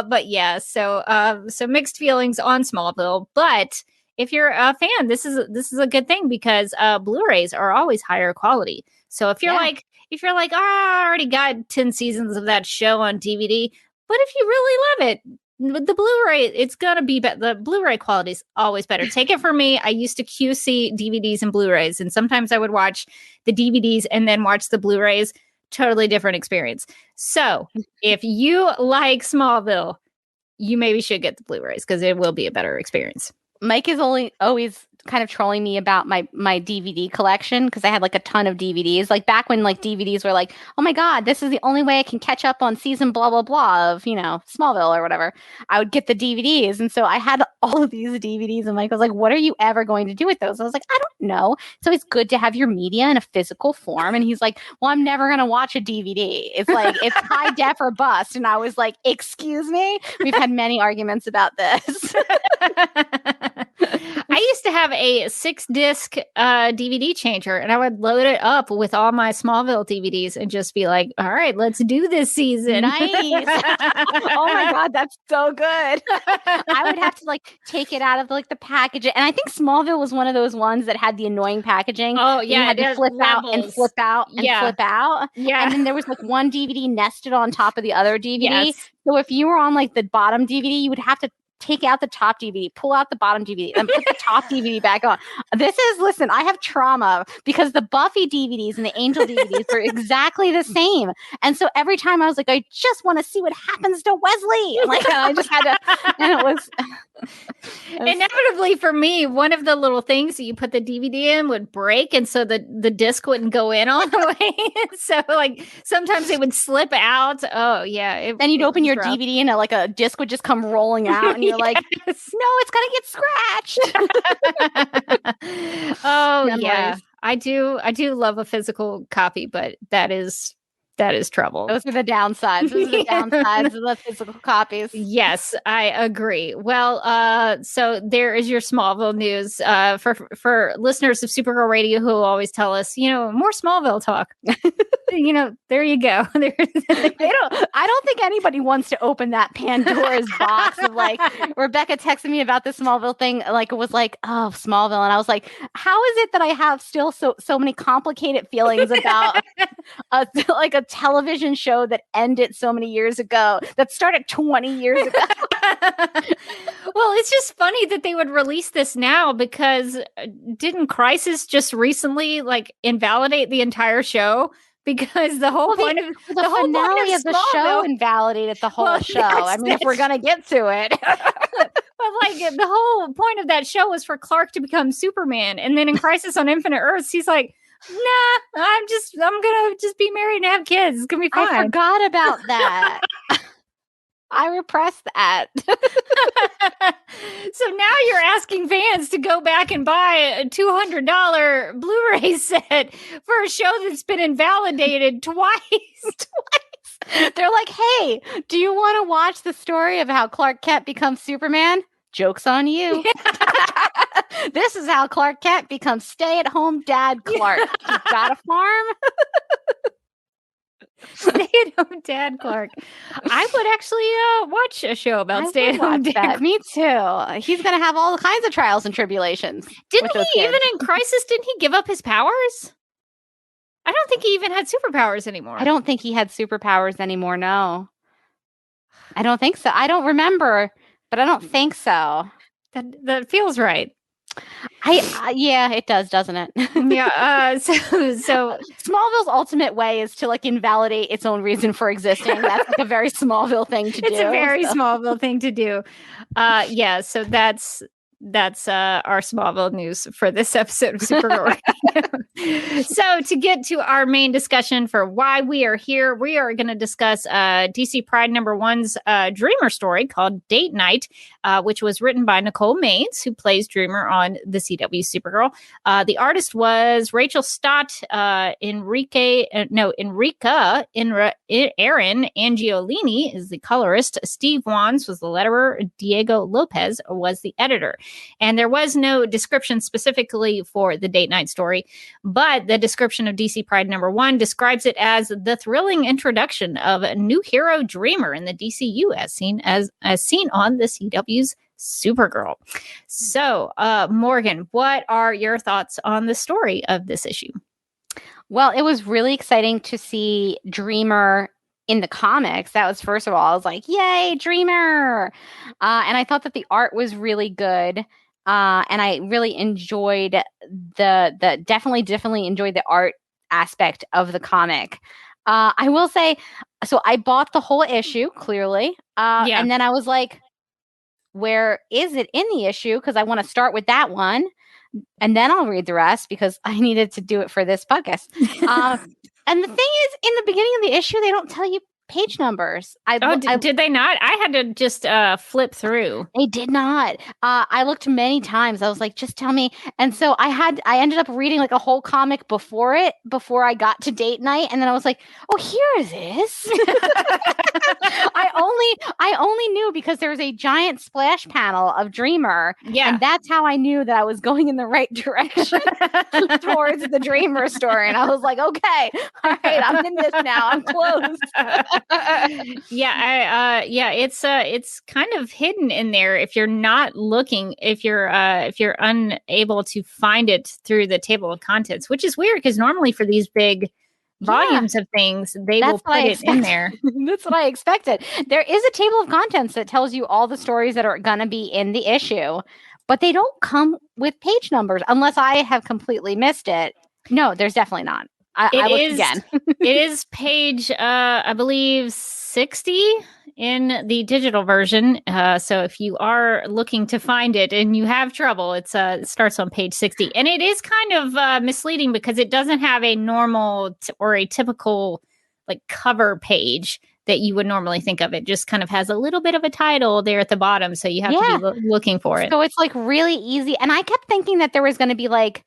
But yeah, so mixed feelings on Smallville. But if you're a fan, this is a good thing because Blu-rays are always higher quality. So if you're like, oh, I already got 10 seasons of that show on DVD, but if you really love it, the Blu-ray, it's gonna be better. The Blu-ray quality is always better. Take it from me. I used to QC DVDs and Blu-rays, and sometimes I would watch the DVDs and then watch the Blu-rays. Totally different experience. So if you like Smallville, you maybe should get the Blu-rays because it will be a better experience. Mike is always kind of trolling me about my DVD collection because I had like a ton of DVDs. Like back when like DVDs were like, oh my God, this is the only way I can catch up on season blah, blah, blah of, Smallville or whatever. I would get the DVDs. And so I had all of these DVDs and Mike was like, what are you ever going to do with those? I was like, I don't know. So it's good to have your media in a physical form. And he's like, well, I'm never going to watch a DVD. It's like, it's high def or bust. And I was like, excuse me? We've had many arguments about this. I used to have a 6-disc DVD changer, and I would load it up with all my Smallville DVDs and just be like, all right, let's do this season. Nice. Oh my God, that's so good. I would have to like take it out of like the packaging. And I think Smallville was one of those ones that had the annoying packaging. Oh yeah. You had to flip out and flip out and flip out. Yeah. And then there was like one DVD nested on top of the other DVD. Yes. So if you were on like the bottom DVD, you would have to take out the top DVD, pull out the bottom DVD, and put the top DVD back on. Listen, I have trauma because the Buffy DVDs and the Angel DVDs were exactly the same. And so every time I was like, I just want to see what happens to Wesley. And I just had to, and it was. Inevitably for me, one of the little things that you put the DVD in would break, and so the disc wouldn't go in all the way. So like sometimes it would slip out. Oh yeah. Then you'd open your rough. DVD and like a disc would just come rolling out, and you're like, "No, it's gonna get scratched." Oh Memories. yeah, I do love a physical copy, but that is trouble. Those are the downsides. Those are the downsides of the physical copies. Yes, I agree. Well, so there is your Smallville news. For listeners of Supergirl Radio who always tell us, more Smallville talk. There you go. I don't think anybody wants to open that Pandora's box of like Rebecca texted me about this Smallville thing. Like it was like, oh, Smallville, and I was like, how is it that I have still so many complicated feelings about a television show that ended so many years ago, that started 20 years ago? Well, it's just funny that they would release this now, because didn't Crisis just recently like invalidate the entire show? Because the whole point of the finale of the show invalidated the whole show. I mean, if we're gonna get to it. But like the whole point of that show was for Clark to become Superman, and then in Crisis on Infinite Earths, he's like, "Nah, I'm gonna just be married and have kids. It's gonna be fine." I forgot about that. I repressed that. So now you're asking fans to go back and buy a $200 Blu-ray set for a show that's been invalidated twice. They're like, hey, do you want to watch the story of how Clark Kent becomes Superman? Joke's on you. This is how Clark Kent becomes stay-at-home dad Clark. You got a farm? Stay-at-home dad Clark. I would actually watch a show about stay-at-home dad Clark. Me too. He's going to have all kinds of trials and tribulations. Didn't he, even in Crisis, didn't he give up his powers? I don't think he even had superpowers anymore. I don't think he had superpowers anymore, no. I don't think so. I don't remember, but I don't think so. That feels right. Yeah, it does, doesn't it? Yeah. So Smallville's ultimate way is to like invalidate its own reason for existing. That's like a very Smallville thing to do. It's a very Smallville thing to do. Yeah. So that's our Smallville news for this episode of Supergirl Radio. So to get to our main discussion for why we are here, we are going to discuss DC Pride #1's Dreamer story called Date Night, which was written by Nicole Maines, who plays Dreamer on the CW Supergirl. The artist was Rachel Stott, Enrica Aaron Angiolini is the colorist. Steve Wands was the letterer. Diego Lopez was the editor. And there was no description specifically for the Date Night story, but the description of DC Pride #1 describes it as the thrilling introduction of a new hero Dreamer in the DCU as seen on the CW's Supergirl. So, Morgan, what are your thoughts on the story of this issue? Well, it was really exciting to see Dreamer in the comics. That was, first of all, I was like, yay, Dreamer. And I thought that the art was really good. And I really enjoyed definitely enjoyed the art aspect of the comic. I will say, so I bought the whole issue, clearly. And then I was like, where is it in the issue? Because I want to start with that one. And then I'll read the rest because I needed to do it for this podcast. And the thing is, in the beginning of the issue, they don't tell you page numbers. Did they not? I had to just flip through. They did not. I looked many times. I was like, just tell me. And so I ended up reading like a whole comic before I got to Date Night. And then I was like, oh, here it is. I only knew because there was a giant splash panel of Dreamer. Yeah. And that's how I knew that I was going in the right direction towards the Dreamer story. And I was like, okay, all right, I'm in this now. I'm closed. It's kind of hidden in there if you're not looking, if you're unable to find it through the table of contents, which is weird because normally for these big volumes of things, they will put it in there. That's what I expected. There is a table of contents that tells you all the stories that are going to be in the issue, but they don't come with page numbers unless I have completely missed it. No, there's definitely not. I looked again. It is page, I believe, 60 in the digital version. So if you are looking to find it and you have trouble, it starts on page 60. And it is kind of misleading because it doesn't have a normal or a typical like cover page that you would normally think of. It just kind of has a little bit of a title there at the bottom. So you have to be looking for it. So it's like really easy. And I kept thinking that there was going to be like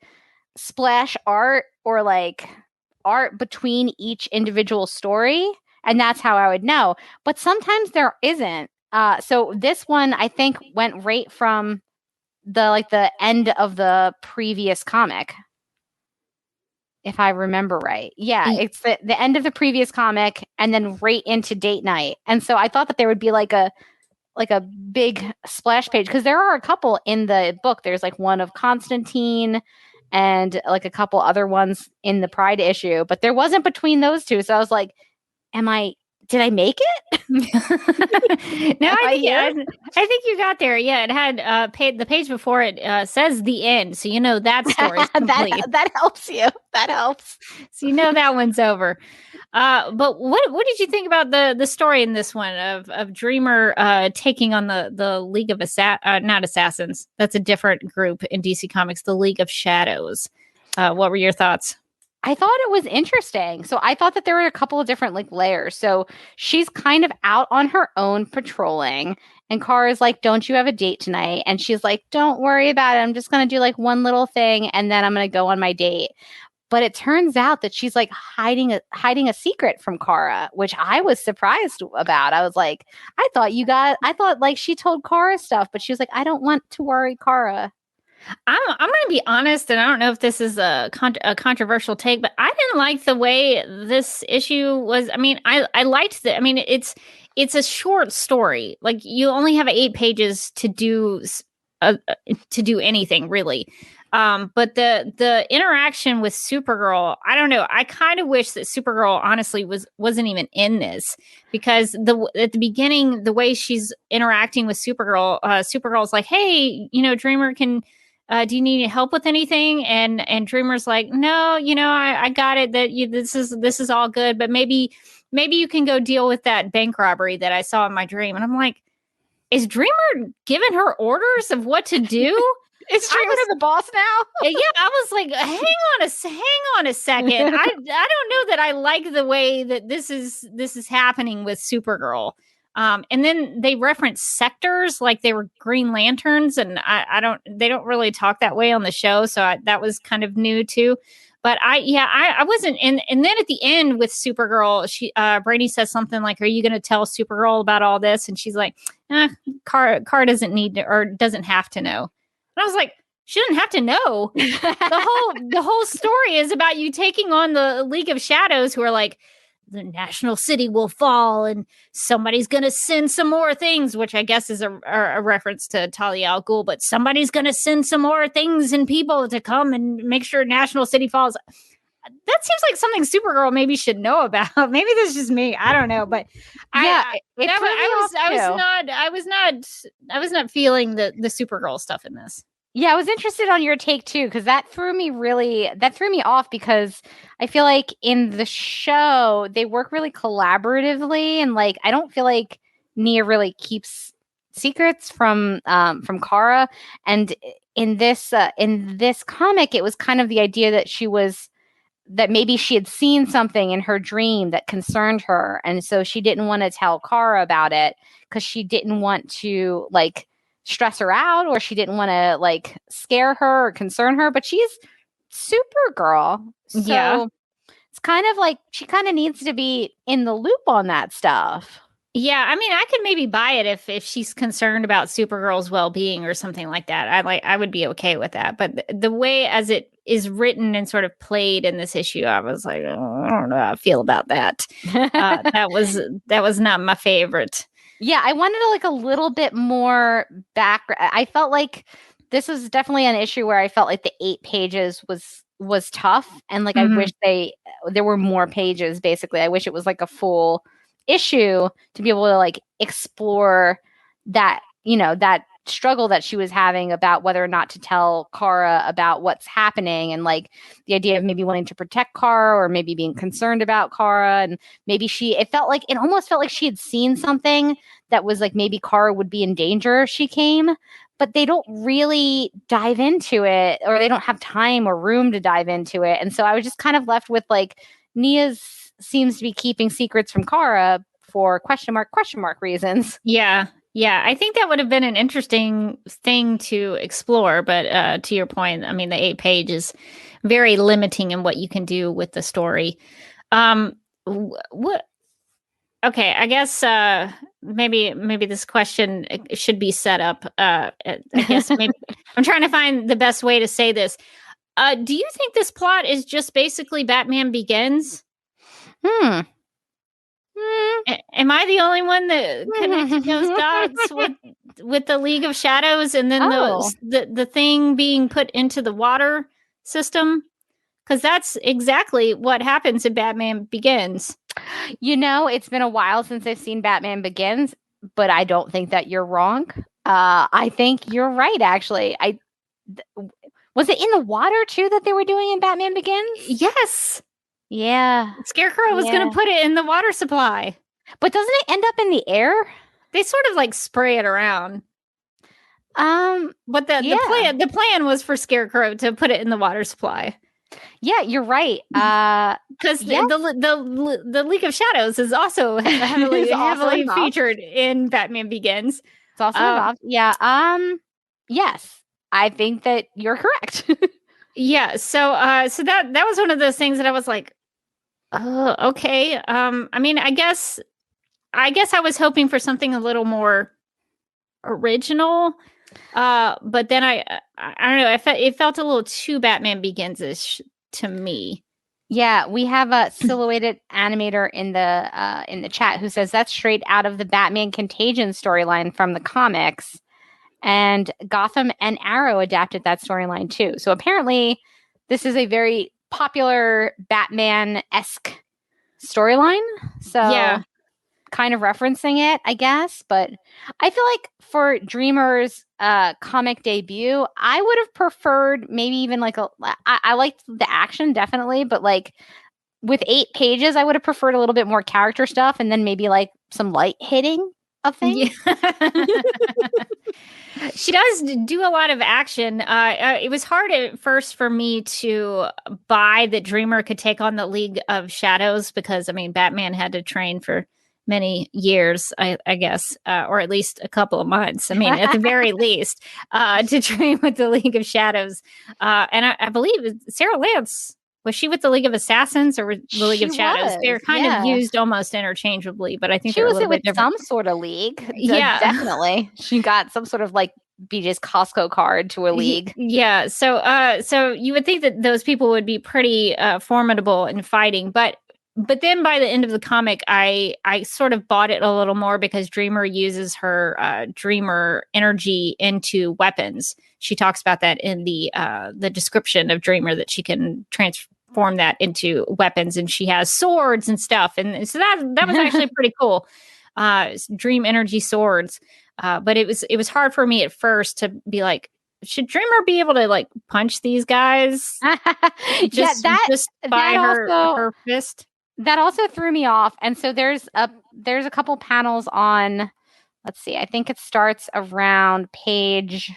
splash art or like art between each individual story. And that's how I would know. But sometimes there isn't. So this one, I think, went right from the end of the previous comic. If I remember right. Yeah, it's the end of the previous comic and then right into date night. And so I thought that there would be like a big splash page because there are a couple in the book. There's like one of Constantine and like a couple other ones in the Pride issue, but there wasn't between those two. So I was like, did I make it? No, I think you got there. Yeah, it had the page before it says the end, so you know that story's complete. that helps you. That helps. So you know that one's over. But what did you think about the story in this one of Dreamer taking on the League of not Assassins? That's a different group in DC Comics, the League of Shadows. What were your thoughts? I thought it was interesting. So I thought that there were a couple of different like layers. So she's kind of out on her own patrolling. And Kara's like, don't you have a date tonight? And she's like, don't worry about it. I'm just going to do like one little thing and then I'm going to go on my date. But it turns out that she's like hiding a secret from Kara, which I was surprised about. I was like, I thought like she told Kara stuff, but she was like, I don't want to worry Kara. I'm going to be honest, and I don't know if this is a controversial take, but I didn't like the way this issue was. I mean, I liked it's a short story. Like you only have 8 pages to do anything really. But the interaction with Supergirl, I don't know. I kind of wish that Supergirl honestly wasn't even in this because at the beginning, the way she's interacting with Supergirl's like, hey, Dreamer do you need help with anything? And Dreamer's like, no, I got it. That this is all good, but maybe you can go deal with that bank robbery that I saw in my dream. And I'm like, is Dreamer giving her orders of what to do? Is Dreamer the boss now? Yeah, I was like, hang on a second. I don't know that I like the way that this is happening with Supergirl. And then they reference sectors like they were Green Lanterns, and they don't really talk that way on the show, so that was kind of new too. But I wasn't. And then at the end with Supergirl, Brady says something like, "Are you going to tell Supergirl about all this?" And she's like, "Car doesn't need to, or doesn't have to know." And I was like, she doesn't have to know. The whole story is about you taking on the League of Shadows, who are like, the national city will fall and somebody's going to send some more things, which I guess is a reference to Talia al Ghul, but somebody's going to send some more things and people to come and make sure national city falls. That seems like something Supergirl maybe should know about. Maybe that's just me. I don't know, but I was not feeling the Supergirl stuff in this. Yeah, I was interested on your take too, because that threw me off because I feel like in the show they work really collaboratively, and like I don't feel like Nia really keeps secrets from Kara. And in this comic, it was kind of the idea that maybe she had seen something in her dream that concerned her, and so she didn't want to tell Kara about it because she didn't want to like stress her out, or she didn't want to like scare her or concern her, but she's Supergirl. So it's kind of like she kind of needs to be in the loop on that stuff. Yeah, I mean, I could maybe buy it if she's concerned about Supergirl's well-being or something like that. I would be okay with that. But the way as it is written and sort of played in this issue, I was like, oh, I don't know how I feel about that. That was not my favorite. Yeah, I wanted like a little bit more background. I felt like this was definitely an issue where I felt like the 8 pages was tough, and like I wish there were more pages. Basically, I wish it was like a full issue to be able to like explore that that struggle that she was having about whether or not to tell Kara about what's happening, and like the idea of maybe wanting to protect Kara or maybe being concerned about Kara. And maybe it almost felt like she had seen something that was like maybe Kara would be in danger if she came, but they don't really dive into it, or they don't have time or room to dive into it. And so I was just kind of left with like, Nia seems to be keeping secrets from Kara for question mark reasons. Yeah. Yeah, I think that would have been an interesting thing to explore. But to your point, I mean, the 8-page is very limiting in what you can do with the story. What? Okay, I guess maybe this question should be set up. I guess maybe I'm trying to find the best way to say this. Do you think this plot is just basically Batman Begins? Am I the only one that connected those dots with the League of Shadows and then the thing being put into the water system? Because that's exactly what happens in Batman Begins. You know, it's been a while since I've seen Batman Begins, but I don't think that you're wrong. I think you're right, actually. Was it in the water, too, that they were doing in Batman Begins? Yes. Yeah. Scarecrow was going to put it in the water supply. But doesn't it end up in the air? They sort of like spray it around. But the plan was for Scarecrow to put it in the water supply. Yeah, you're right. Because the League of Shadows is also heavily featured in Batman Begins. It's also involved. Yeah. Yes, I think that you're correct. Yeah. So that was one of those things that I was like, oh, okay. I mean, I guess I was hoping for something a little more original. But then I don't know. It felt a little too Batman Begins-ish to me. Yeah, we have a silhouetted animator in the chat who says that's straight out of the Batman Contagion storyline from the comics, and Gotham and Arrow adapted that storyline too. So apparently, this is a very popular Batman-esque storyline. So yeah, kind of referencing it, I guess. But I feel like for Dreamer's comic debut, I would have preferred maybe even like I liked the action definitely, but like with 8 pages, I would have preferred a little bit more character stuff and then maybe like some light hitting of things. Yeah. She does do a lot of action. It was hard at first for me to buy that Dreamer could take on the League of Shadows because, I mean, Batman had to train for many years, I guess, or at least a couple of months. I mean, at the very least, to train with the League of Shadows. And I believe Sarah Lance, was she with the League of Assassins or the League of Shadows? They're kind of used almost interchangeably, but I think she was with different. Some sort of league. Yeah, definitely. She got some sort of like BJ's Costco card to a league. Yeah. So you would think that those people would be pretty formidable in fighting, but then by the end of the comic, I sort of bought it a little more because Dreamer uses her Dreamer energy into weapons. She talks about that in the description of Dreamer, that she can transform that into weapons, and she has swords and stuff. And so that was actually pretty cool. Dream energy swords. But it was hard for me at first to be like, should Dreamer be able to like punch these guys just by her fist? That also threw me off. And so there's a couple panels on, let's see, I think it starts around page,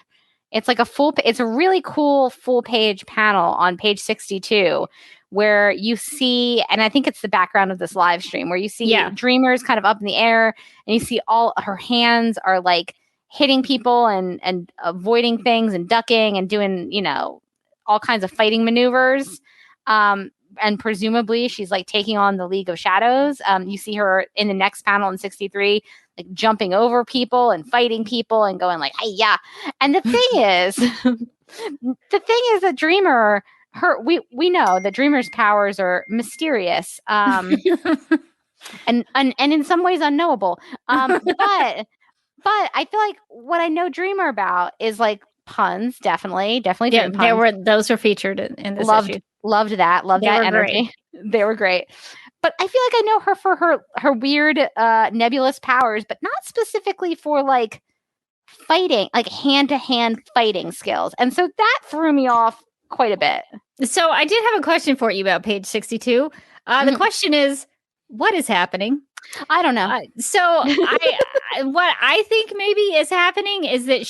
it's like it's a really cool full page panel on page 62 where you see, and I think it's the background of this live stream, where you see Dreamer's kind of up in the air and you see all her hands are like hitting people and avoiding things and ducking and doing, you know, all kinds of fighting maneuvers. And presumably she's like taking on the League of Shadows. You see her in the next panel in 63, like jumping over people and fighting people and going like, hey, yeah. And the thing is, that Dreamer, we know that Dreamer's powers are mysterious, and in some ways unknowable. But I feel like what I know Dreamer about is like puns, definitely. Yeah, puns. Those were featured in this issue. Loved that. Loved that energy. Great. They were great. But I feel like I know her for her weird nebulous powers, but not specifically for like fighting, like hand-to-hand fighting skills. And so that threw me off quite a bit. So I did have a question for you about page 62. The question is, what is happening? I don't know. What I think maybe is happening is that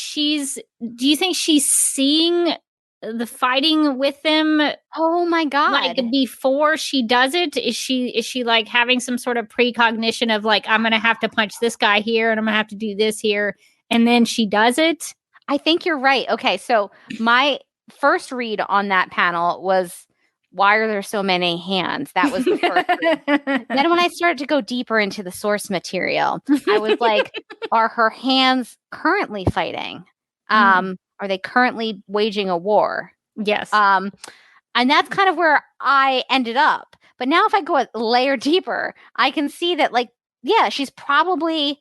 do you think she's seeing the fighting with them? Oh my God. Like before she does it? Is she like having some sort of precognition of like, I'm going to have to punch this guy here and I'm going to have to do this here. And then she does it? I think you're right. Okay. So my first read on that panel was, why are there so many hands? That was the first read. Then when I started to go deeper into the source material, I was like, are her hands currently fighting? Are they currently waging a war? Yes. And that's kind of where I ended up. But now if I go a layer deeper, I can see that, like, yeah, she's probably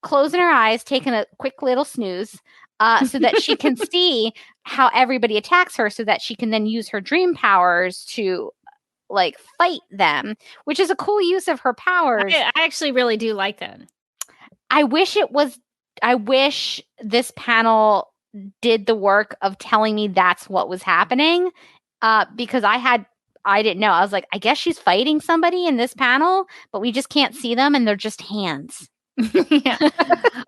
closing her eyes, taking a quick little snooze, so that she can see how everybody attacks her, so that she can then use her dream powers to like fight them, which is a cool use of her powers. I actually really do like that. I wish this panel did the work of telling me that's what was happening, because I didn't know. I was like, I guess she's fighting somebody in this panel, but we just can't see them and they're just hands. Yeah.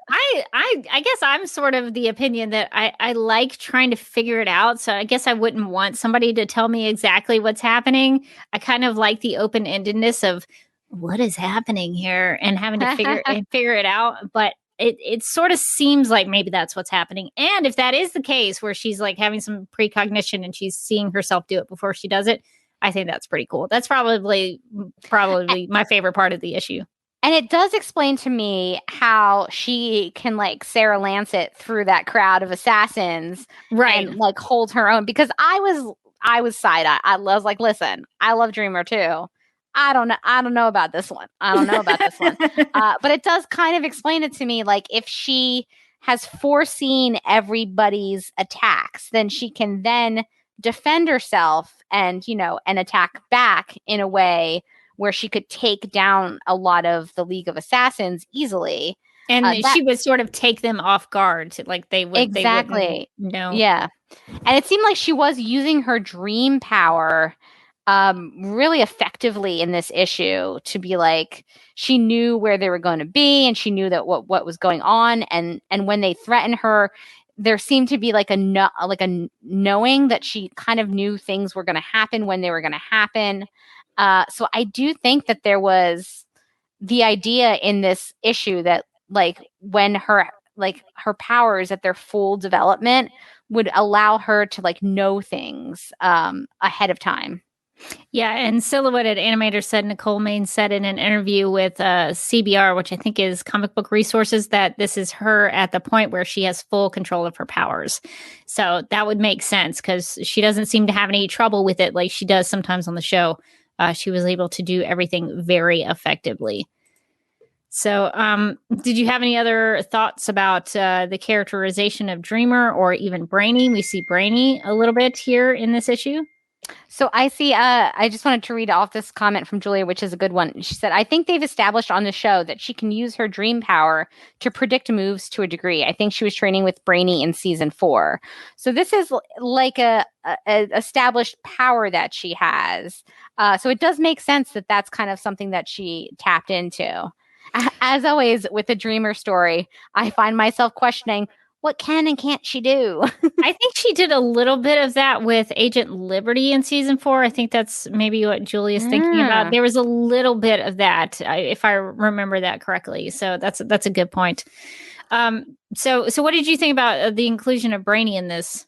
I guess I'm sort of the opinion that I like trying to figure it out. So I guess I wouldn't want somebody to tell me exactly what's happening. I kind of like the open-endedness of what is happening here and having to figure it out. But it sort of seems like maybe that's what's happening. And if that is the case, where she's like having some precognition and she's seeing herself do it before she does it, I think that's pretty cool. That's probably my favorite part of the issue. And it does explain to me how she can like Sarah Lance it through that crowd of assassins, right? And like hold her own. Because I was side-eye. I was like, listen, I love Dreamer too. I don't know about this one. But it does kind of explain it to me. Like, if she has foreseen everybody's attacks, then she can then defend herself and attack back in a way where she could take down a lot of the League of Assassins easily. And she would sort of take them off guard. Like they would. Exactly. No. Yeah. And it seemed like she was using her dream power really effectively in this issue, to be like, she knew where they were going to be and she knew that what was going on. And when they threatened her, there seemed to be like a knowing that she kind of knew things were going to happen when they were going to happen. So I do think that there was the idea in this issue that like when her powers at their full development would allow her to like know things ahead of time. Yeah, and Silhouetted Animator said, Nicole Main said in an interview with CBR, which I think is Comic Book Resources, that this is her at the point where she has full control of her powers. So that would make sense, because she doesn't seem to have any trouble with it like she does sometimes on the show. She was able to do everything very effectively. So did you have any other thoughts about the characterization of Dreamer or even Brainy? We see Brainy a little bit here in this issue. So I see, I just wanted to read off this comment from Julia, which is a good one. She said, I think they've established on the show that she can use her dream power to predict moves to a degree. I think she was training with Brainy in season 4. So this is like a established power that she has. So it does make sense that that's kind of something that she tapped into. As always, with the Dreamer story, I find myself questioning, what can and can't she do? I think she did a little bit of that with Agent Liberty in season 4. I think that's maybe what Julia's thinking about. There was a little bit of that, if I remember that correctly. So that's a good point. So what did you think about the inclusion of Brainy in this?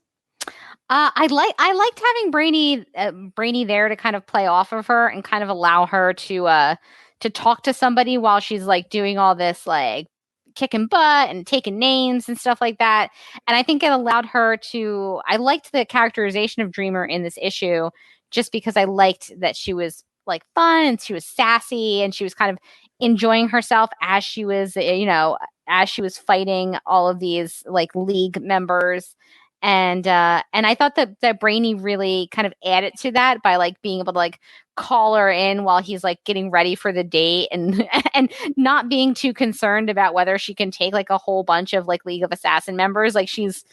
I liked having Brainy there to kind of play off of her and kind of allow her to talk to somebody while she's like doing all this like kicking butt and taking names and stuff like that. And I think it allowed her to, I liked the characterization of Dreamer in this issue just because I liked that she was like fun and she was sassy and she was kind of enjoying herself as she was, as she was fighting all of these like League members. And I thought that Brainy really kind of added to that by like being able to like call her in while he's like getting ready for the date, and and not being too concerned about whether she can take like a whole bunch of like League of Assassin members. Like she's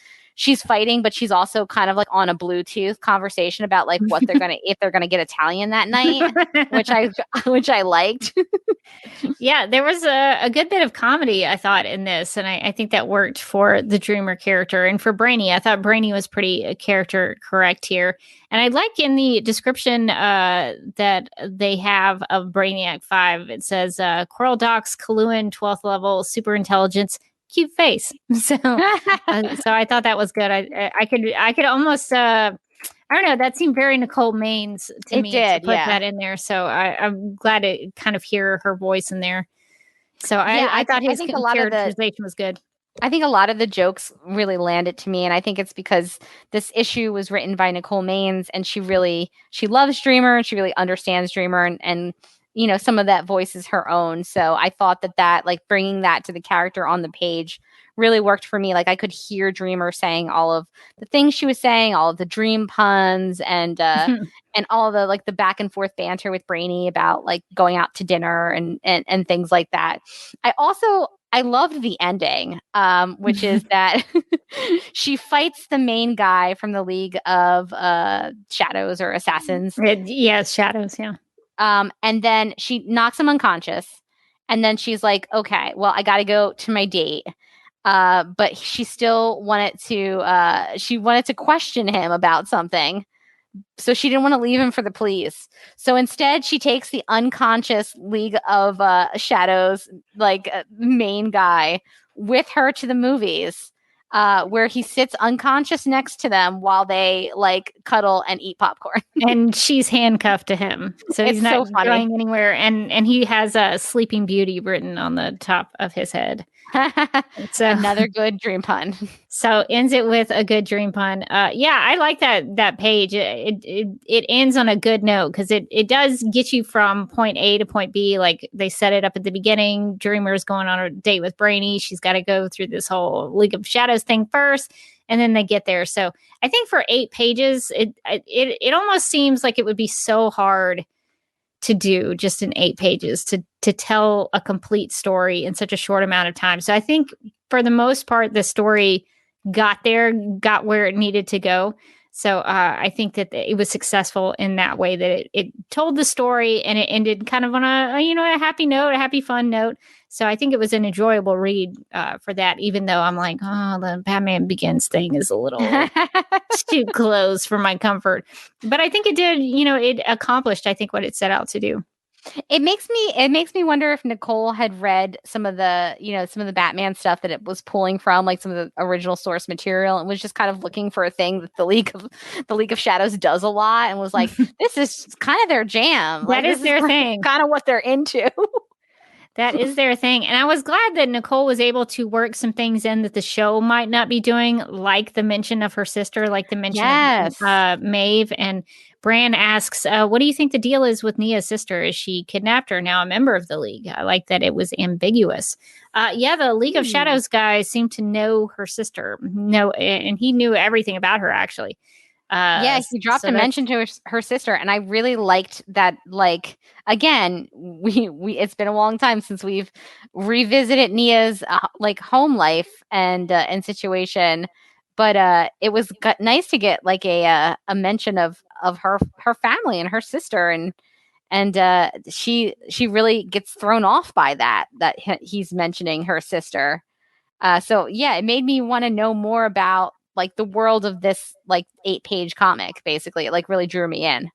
fighting, but she's also kind of like on a Bluetooth conversation about like what they're gonna if they're gonna get Italian that night, which I liked. Yeah, there was a good bit of comedy, I thought, in this, and I think that worked for the Dreamer character. And for Brainy, I thought Brainy was pretty character correct here. And I like in the description that they have of Brainiac 5, it says, Coral Docs, Kaluan, 12th level, super intelligence, cute face. So I thought that was good. I could almost... I don't know. That seemed very Nicole Maines to me to put that in there. So I'm glad to kind of hear her voice in there. So I thought his characterization was good. I think a lot of the jokes really landed to me, and I think it's because this issue was written by Nicole Maines, and she loves Dreamer, and she really understands Dreamer, and you know, some of that voice is her own. So I thought that like bringing that to the character on the page really worked for me. Like I could hear Dreamer saying all of the things she was saying, all of the dream puns, and all of the like the back and forth banter with Brainy about like going out to dinner and things like that. I loved the ending, which is that she fights the main guy from the League of Shadows or Assassins. Shadows, yeah. And then she knocks him unconscious, and then she's like, okay, well, I got to go to my date. But she still wanted to question him about something. So she didn't want to leave him for the police. So instead, she takes the unconscious League of Shadows, like main guy, with her to the movies, where he sits unconscious next to them while they like cuddle and eat popcorn. And she's handcuffed to him, so he's not going anywhere. And he has a Sleeping Beauty written on the top of his head. So another good dream pun. So ends it with a good dream pun. I like that page. It ends on a good note because it does get you from point A to point B. Like they set it up at the beginning. Dreamer's going on a date with Brainy. She's got to go through this whole League of Shadows thing first, and then they get there. So I think for 8 pages, it almost seems like it would be so hard to do just in 8 pages to tell a complete story in such a short amount of time. So I think for the most part, the story got where it needed to go. So I think that it was successful in that way, that it told the story and it ended kind of on a happy note, a happy, fun note. So I think it was an enjoyable read for that, even though I'm like, oh, the Batman Begins thing is a little too close for my comfort. But I think it did, it accomplished, I think, what it set out to do. It makes me wonder if Nicole had read some of the Batman stuff that it was pulling from, like some of the original source material, and was just kind of looking for a thing that the League of Shadows does a lot, and was like, this is kind of their jam. That is their thing. Kind of what they're into. That is their thing. And I was glad that Nicole was able to work some things in that the show might not be doing, like the mention of her sister, like the mention of Maeve. And Bran asks, what do you think the deal is with Nia's sister? Is she kidnapped or now a member of the League? I like that it was ambiguous. The League of Shadows guy seemed to know her sister. And he knew everything about her, actually. He dropped a mention to her sister, and I really liked that. Like, again, we it's been a long time since we've revisited Nia's like home life and situation, but it was nice to get like a mention of her family and her sister, and she really gets thrown off by that he's mentioning her sister. It made me want to know more about like the world of this like 8-page comic. Basically, it like really drew me in.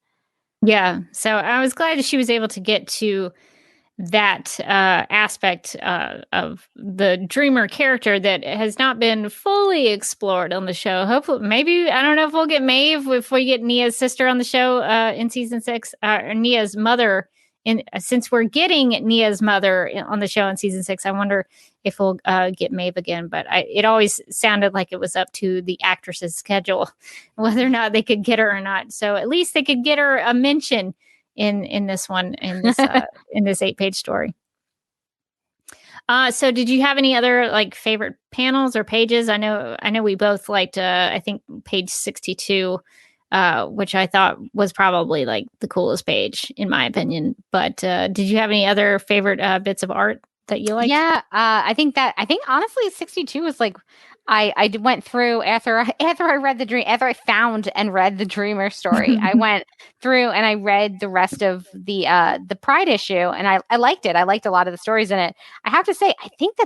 Yeah. So I was glad that she was able to get to that aspect of the Dreamer character that has not been fully explored on the show. Hopefully, maybe, I don't know if we'll get Maeve, if we get Nia's sister on the show in season 6, or Nia's mother. Since we're getting Nia's mother on the show in season 6, I wonder if we'll get Maeve again. But it always sounded like it was up to the actress's schedule, whether or not they could get her or not. So at least they could get her a mention in this one, in this 8-page story. So did you have any other like favorite panels or pages? I know we both liked I think page 62, which I thought was probably like the coolest page in my opinion. But did you have any other favorite bits of art that you liked? Yeah, I think honestly 62 was like went through after I read after I found and read the Dreamer story. I went through and I read the rest of the Pride issue, and I liked it. I liked a lot of the stories in it. I have to say, I think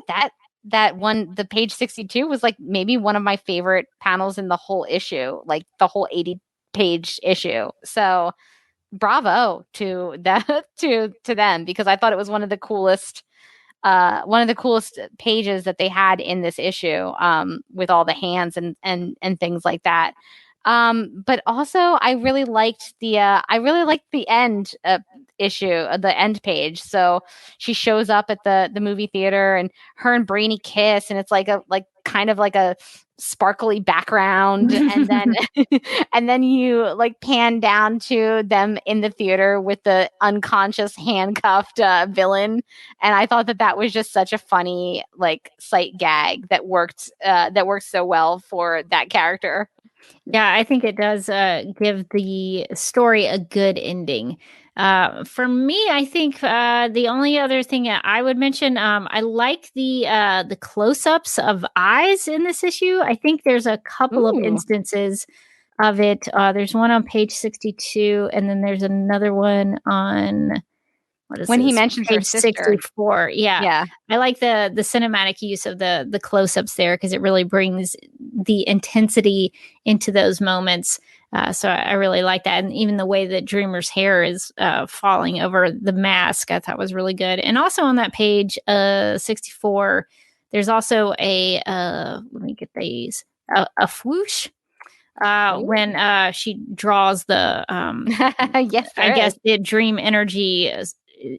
that one, the page 62, was like maybe one of my favorite panels in the whole issue, like the whole 80-page issue. So bravo to that to them, because I thought it was one of the coolest pages that they had in this issue, with all the hands and things like that. But also I really liked the end issue, the end page. So she shows up at the movie theater, and her and Brainy kiss, and it's like kind of like a sparkly background, and then and then you like pan down to them in the theater with the unconscious handcuffed villain, and I thought that was just such a funny like sight gag that worked so well for that character. Yeah, I think it does give the story a good ending. For me, I think the only other thing I would mention, I like the close-ups of eyes in this issue. I think there's a couple of instances of it. There's one on page 62, and then there's another one on when he mentions page her sister. 64. Yeah. I like the cinematic use of the close-ups there, because it really brings the intensity into those moments. So I really like that. And even the way that Dreamer's hair is falling over the mask, I thought was really good. And also on that page 64, there's also let me get these, a swoosh. When she draws the yes, I guess the dream energy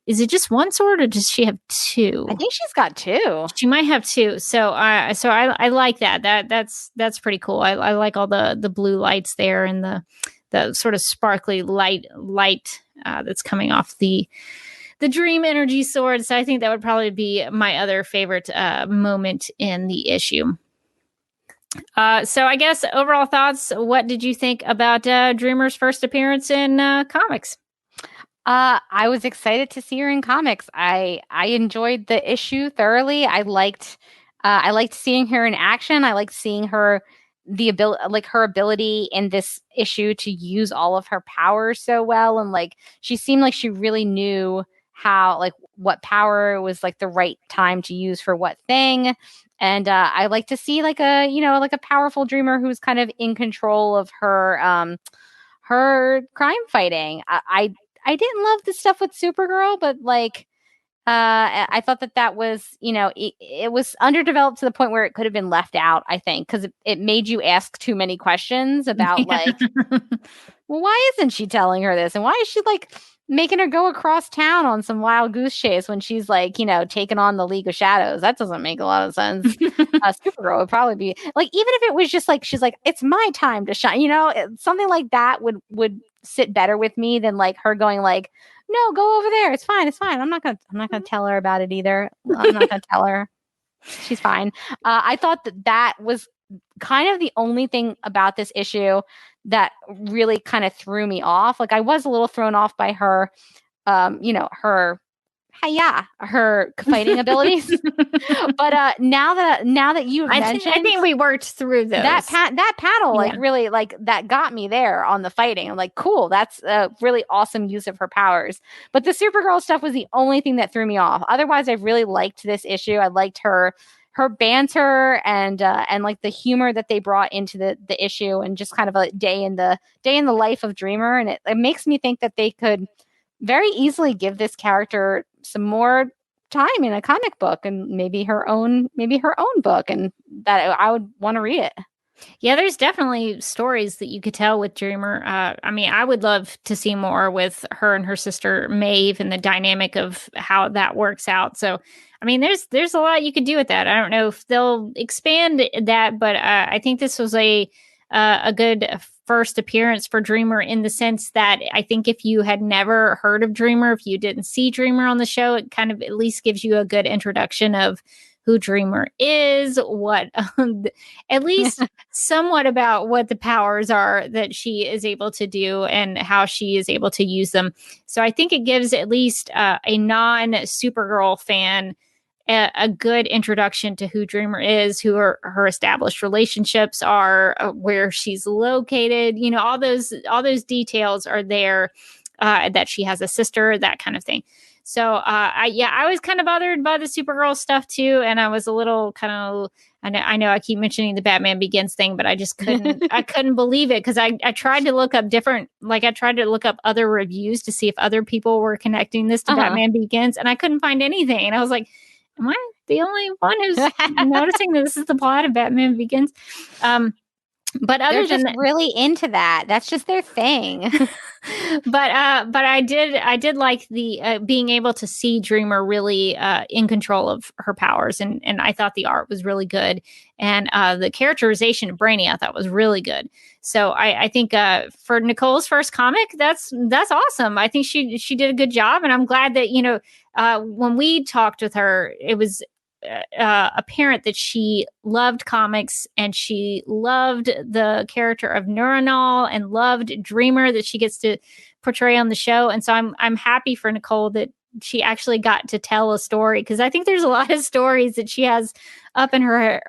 is it just one sword, or does she have two? I think she's got two. She might have two. So I like that. That's pretty cool. I like all the blue lights there, and the sort of sparkly light that's coming off the dream energy sword. So I think that would probably be my other favorite moment in the issue. So I guess overall thoughts, what did you think about Dreamer's first appearance in comics? I was excited to see her in comics. I enjoyed the issue thoroughly. I liked seeing her in action. I liked seeing her her ability in this issue to use all of her powers so well, and like she seemed like she really knew how, like, what power was like the right time to use for what thing. And I like to see like a powerful Dreamer who's kind of in control of her crime fighting. I didn't love the stuff with Supergirl, but like I thought that was, it was underdeveloped to the point where it could have been left out, I think, because it made you ask too many questions about like, well, why isn't she telling her this? And why is she like making her go across town on some wild goose chase when she's like, taking on the League of Shadows? That doesn't make a lot of sense. Supergirl would probably be like, even if it was just like, she's like, it's my time to shine, something like that would sit better with me than like her going like, no, go over there. It's fine. I'm not gonna tell her about it either. I'm not gonna tell her. She's fine. I thought that was kind of the only thing about this issue that really kind of threw me off. Like I was a little thrown off by her, her fighting abilities. But now that you've mentioned, I think we worked through those. That panel like really like that got me there on the fighting. I'm like, cool, that's a really awesome use of her powers. But the Supergirl stuff was the only thing that threw me off. Otherwise, I really liked this issue. I liked her banter and like the humor that they brought into the issue, and just kind of a day in the life of Dreamer. And it makes me think that they could very easily give this character some more time in a comic book, and maybe her own book, and that I would want to read it. Yeah, there's definitely stories that you could tell with Dreamer. I mean, I would love to see more with her and her sister Maeve, and the dynamic of how that works out. So, I mean, there's a lot you could do with that. I don't know if they'll expand that, but I think this was a good first appearance for Dreamer in the sense that I think if you had never heard of Dreamer, if you didn't see Dreamer on the show, it kind of at least gives you a good introduction of who Dreamer is, what at least somewhat about what the powers are that she is able to do and how she is able to use them. So I think it gives at least a non-Supergirl fan a good introduction to who Dreamer is, who her established relationships are, where she's located. All those details are there, that she has a sister, that kind of thing. So, I was kind of bothered by the Supergirl stuff too, and I was a little kind of. I know I keep mentioning the Batman Begins thing, but I just couldn't. I couldn't believe it because I tried to look up I tried to look up other reviews to see if other people were connecting this to Batman Begins, and I couldn't find anything. And I was like, am I the only one who's noticing that this is the plot of Batman Begins? But other They're than just really into that. That's just their thing. but I did like the being able to see Dreamer really in control of her powers, and I thought the art was really good, and the characterization of Brainy I thought was really good. So I think for Nicole's first comic, that's awesome. I think she did a good job, and I'm glad that when we talked with her, it was apparent that she loved comics and she loved the character of Neuronal and loved Dreamer that she gets to portray on the show. And so I'm happy for Nicole that she actually got to tell a story, because I think there's a lot of stories that she has up in her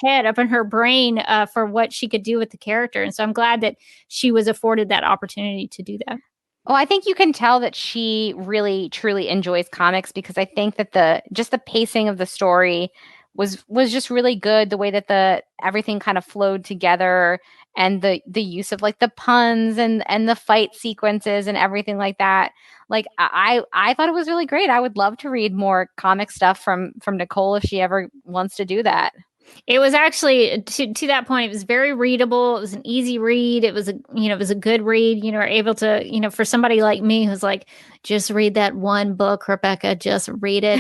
head, up in her brain, for what she could do with the character. And so I'm glad that she was afforded that opportunity to do that. Well, I think you can tell that she really, truly enjoys comics, because I think that the pacing of the story was just really good. The way that everything kind of flowed together, and the use of like the puns and the fight sequences and everything like that. Like I thought it was really great. I would love to read more comic stuff from Nicole if she ever wants to do that. It was actually to that point. It was very readable. It was an easy read. It was a good read. Able to, for somebody like me who's like, just read that one book, Rebecca, just read it.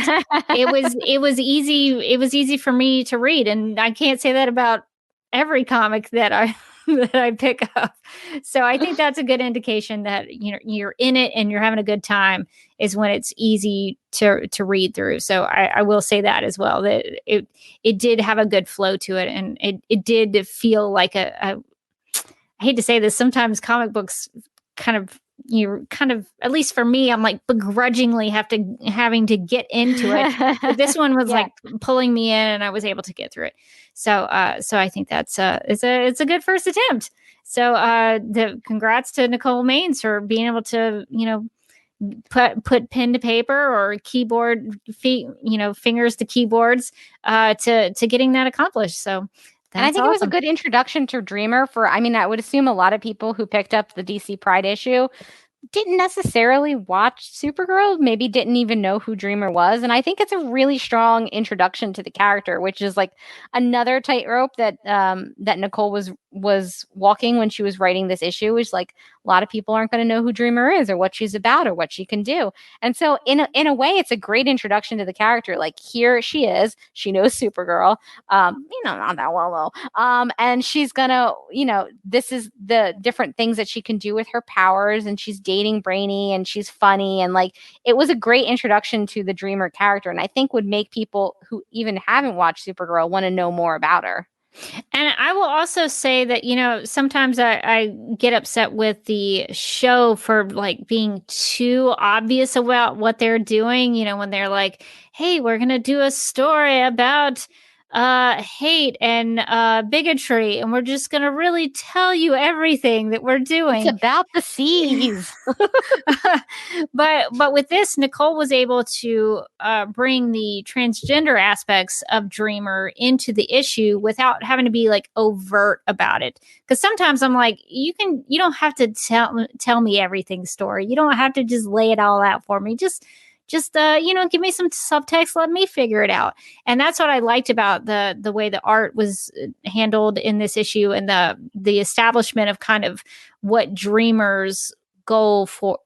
It was easy. It was easy for me to read. And I can't say that about every comic that I pick up. So I think that's a good indication that, you're in it and you're having a good time, is when it's easy to read through. So I will say that as well, that it did have a good flow to it. And it did feel like I hate to say this, sometimes comic books kind of, at least for me, I'm like begrudgingly having to get into it. But this one was like pulling me in, and I was able to get through it. So I think that's it's a good first attempt. So the congrats to Nicole Maines for being able to, put pen to paper or keyboard feet, fingers to keyboards, to getting that accomplished. So. And I think it was a good introduction to Dreamer I would assume a lot of people who picked up the DC Pride issue didn't necessarily watch Supergirl, maybe didn't even know who Dreamer was. And I think it's a really strong introduction to the character, which is like another tightrope that that Nicole was walking when she was writing this issue, is like a lot of people aren't going to know who Dreamer is or what she's about or what she can do. And so in a way, it's a great introduction to the character. Like, here she is, she knows Supergirl, not that well though. And she's gonna, this is the different things that she can do with her powers, and she's dating Brainy, and she's funny, and like, it was a great introduction to the Dreamer character, and I think would make people who even haven't watched Supergirl want to know more about her. And I will also say that, sometimes I get upset with the show for like being too obvious about what they're doing, when they're like, hey, we're going to do a story about hate and bigotry, and we're just going to really tell you everything that we're doing. It's about the seas. But with this, Nicole was able to bring the transgender aspects of Dreamer into the issue without having to be like overt about it. Because sometimes I'm like, you don't have to tell me everything story. You don't have to just lay it all out for me. Just give me some subtext, let me figure it out. And that's what I liked about the way the art was handled in this issue, and the establishment of kind of what Dreamer's goal for,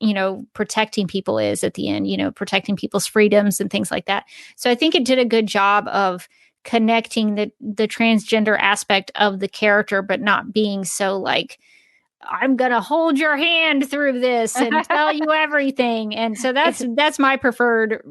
protecting people is at the end, protecting people's freedoms and things like that. So I think it did a good job of connecting the transgender aspect of the character, but not being so like I'm gonna hold your hand through this and tell you everything. And so that's my preferred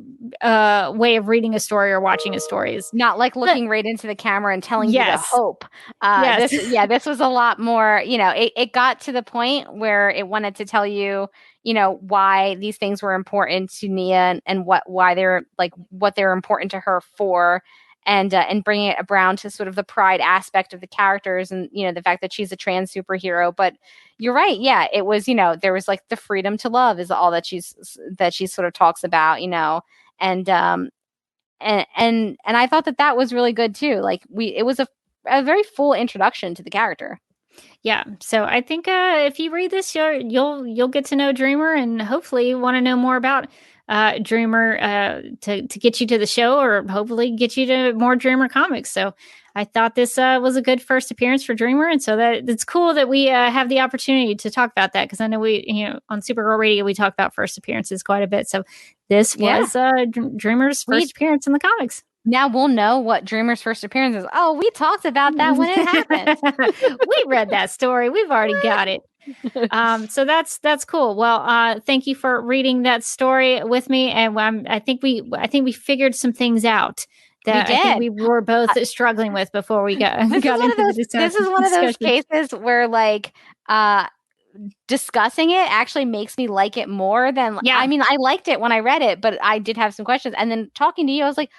way of reading a story or watching a story. Is not like looking right into the camera and telling you the hope. Yes. This was a lot more, it got to the point where it wanted to tell you, why these things were important to Nia and what they're important to her for. And bringing it around to sort of the pride aspect of the characters and, the fact that she's a trans superhero. But you're right. Yeah, it was, there was like the freedom to love is all that she sort of talks about, and I thought that was really good too. Like it was a very full introduction to the character. Yeah. So I think if you read this, you'll get to know Dreamer and hopefully want to know more about Dreamer to get you to the show or hopefully get you to more Dreamer comics. So I thought this was a good first appearance for Dreamer. And so that it's cool that we have the opportunity to talk about that because I know on Supergirl Radio, we talk about first appearances quite a bit. So this was Dreamer's first appearance in the comics. Now we'll know what Dreamer's first appearance is. Oh, we talked about that when it happened. We read that story. We've already got it. So that's cool. Well, thank you for reading that story with me, and I think we figured some things out that I think we were both struggling with before we got into this. This is one of those cases where discussing it actually makes me like it more than. Yeah. I mean, I liked it when I read it, but I did have some questions, and then talking to you, I was like,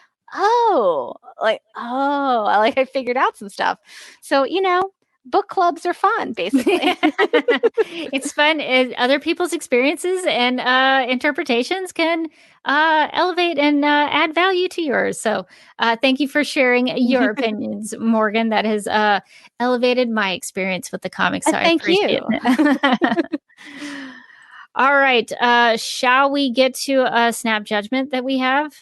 I figured out some stuff. So, book clubs are fun, basically. It's fun. Other people's experiences and interpretations can elevate and add value to yours. So thank you for sharing your opinions, Morgan. That has elevated my experience with the comics. So thank you. All right. Shall we get to a snap judgment that we have?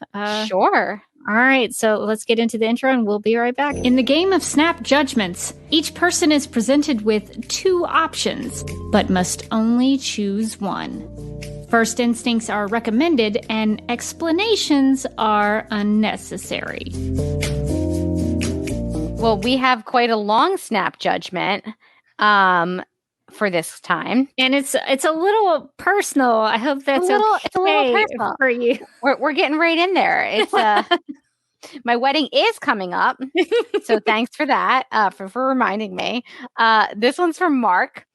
Sure. All right, so let's get into the intro and we'll be right back. In the game of Snap Judgments, each person is presented with 2 options, but must only choose one. First instincts are recommended and explanations are unnecessary. Well, we have quite a long Snap Judgment for this time. And it's a little personal. I hope that's it's a little personal for you. We're getting right in there. It's my wedding is coming up. So thanks for that, for reminding me. This one's from Mark.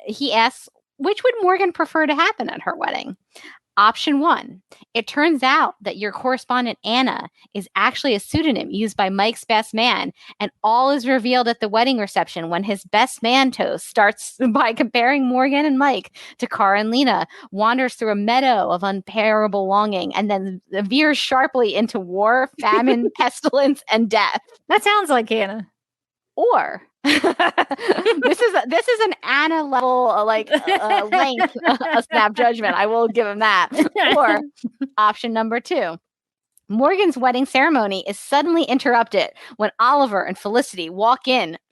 He asks, which would Morgan prefer to happen at her wedding? Option 1, it turns out that your correspondent Anna is actually a pseudonym used by Mike's best man, and all is revealed at the wedding reception when his best man toast starts by comparing Morgan and Mike to Cara and Lena, wanders through a meadow of unbearable longing, and then veers sharply into war, famine, pestilence, and death. That sounds like Anna. Or this is an Anna level length snap judgment. I will give him that. Or option number 2. Morgan's wedding ceremony is suddenly interrupted when Oliver and Felicity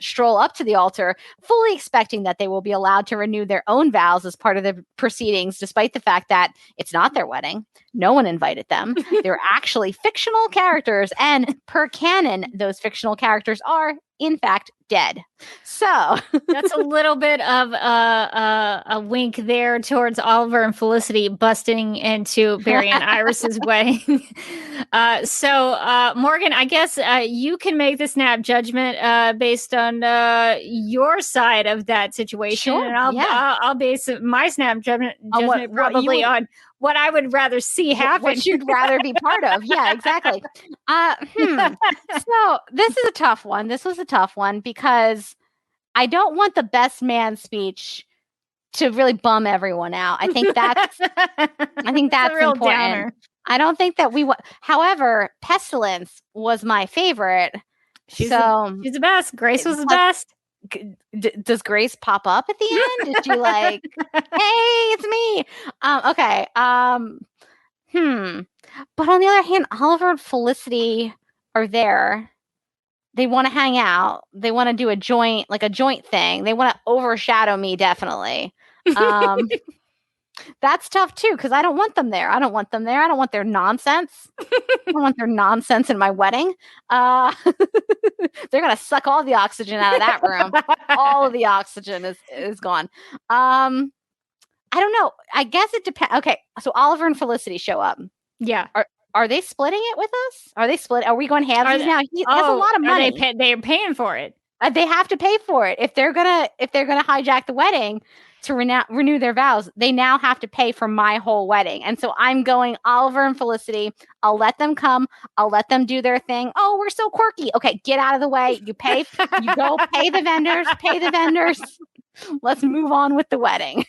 stroll up to the altar, fully expecting that they will be allowed to renew their own vows as part of the proceedings, despite the fact that it's not their wedding. No one invited them. They're actually fictional characters, and per canon, those fictional characters are, in fact, dead. So that's a little bit of a wink there towards Oliver and Felicity busting into Barry and Iris's wedding. So Morgan, I guess you can make the snap judgment based on your side of that situation. Sure, and I'll base my snap judgment probably on what I would rather see happen. What you'd rather be part of. Yeah, exactly. So this is a tough one. This was a tough one because I don't want the best man speech to really bum everyone out. I think that's important. Downer. I don't think that we However, Pestilence was my favorite. She's the best. Grace was the best. Does Grace pop up at the end? Is she like, hey, it's me? Okay. But on the other hand, Oliver and Felicity are there. They want to hang out. They want to do a joint thing. They want to overshadow me, definitely. That's tough too, because I don't want them there. I don't want their nonsense. I don't want their nonsense in my wedding. They're gonna suck all the oxygen out of that room. All of the oxygen is gone. I don't know. I guess it depends. Okay, so Oliver and Felicity show up. Yeah. Are they splitting it with us? Are they split? Are we going halvesies now? He has a lot of money. They're paying for it. They have to pay for it if they're gonna hijack the wedding to renew their vows. They now have to pay for my whole wedding, and so I'm going Oliver and Felicity. I'll let them come. I'll let them do their thing. Oh, we're so quirky. Okay, get out of the way. You pay. You go pay the vendors. Pay the vendors. Let's move on with the wedding.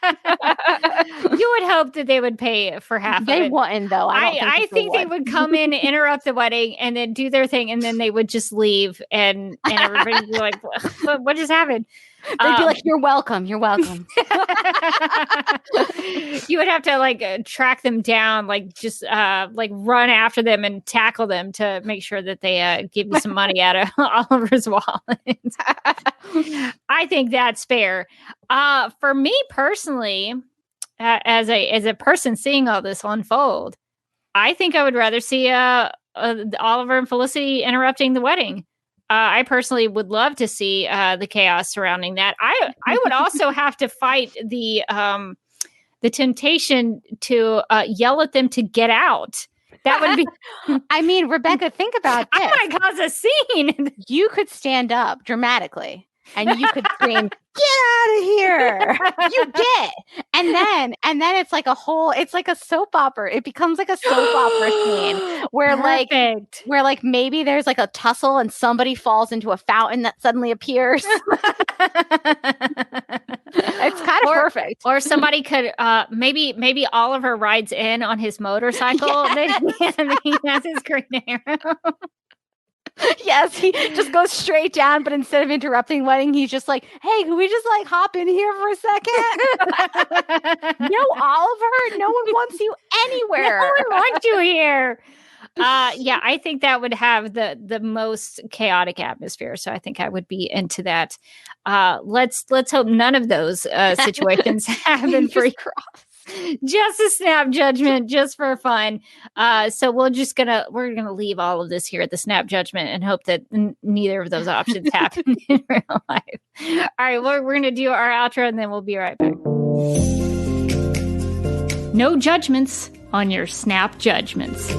You would hope that they would pay for half of it. They wouldn't, though. I think they would come in, interrupt the wedding, and then do their thing, and then they would just leave, and everybody would be like, what just happened? They'd be like, you're welcome. You're welcome. You would have to track them down, just run after them and tackle them to make sure that they give you some money out of Oliver's wallet. I think that's fair. For me personally, as a person seeing all this unfold, I think I would rather see Oliver and Felicity interrupting the wedding. I personally would love to see the chaos surrounding that. I would also have to fight the temptation to yell at them to get out. That would be. I mean, Rebecca, think about this. I might cause a scene. You could stand up dramatically and you could scream, "Get out of here!" You get, and then it's like it's like a soap opera. It becomes like a soap opera scene where Perfect. where maybe there's a tussle and somebody falls into a fountain that suddenly appears. It's kind of perfect. Or somebody could maybe Oliver rides in on his motorcycle. Then he has his green arrow. Yes, he just goes straight down, but instead of interrupting wedding, he's just like, "Hey, can we just hop in here for a second?" No, Oliver, no one wants you anywhere. No one wants you here. Yeah, I think that would have the most chaotic atmosphere. So I think I would be into that. Let's hope none of those situations happen for you. Just a snap judgment, just for fun. So we're gonna leave all of this here at the snap judgment and hope that neither of those options happen in real life. All right, we're gonna do our outro and then we'll be right back. No judgments on your snap judgments.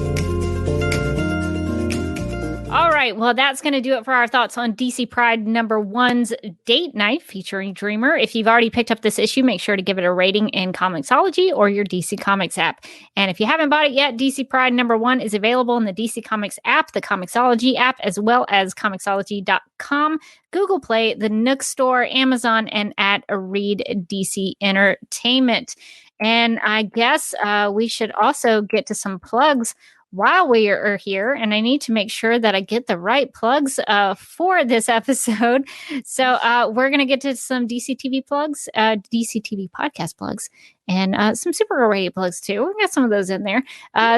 All right, well, that's going to do it for our thoughts on DC Pride #1's date night featuring Dreamer. If you've already picked up this issue, make sure to give it a rating in Comixology or your DC Comics app. And if you haven't bought it yet, DC Pride #1 is available in the DC Comics app, the Comixology app, as well as Comixology.com, Google Play, the Nook Store, Amazon, and at Read DC Entertainment. And I guess we should also get to some plugs while we are here, and I need to make sure that I get the right plugs for this episode. So we're going to get to some DC TV plugs, DC TV podcast plugs, and some Supergirl Radio plugs too. We've got some of those in there.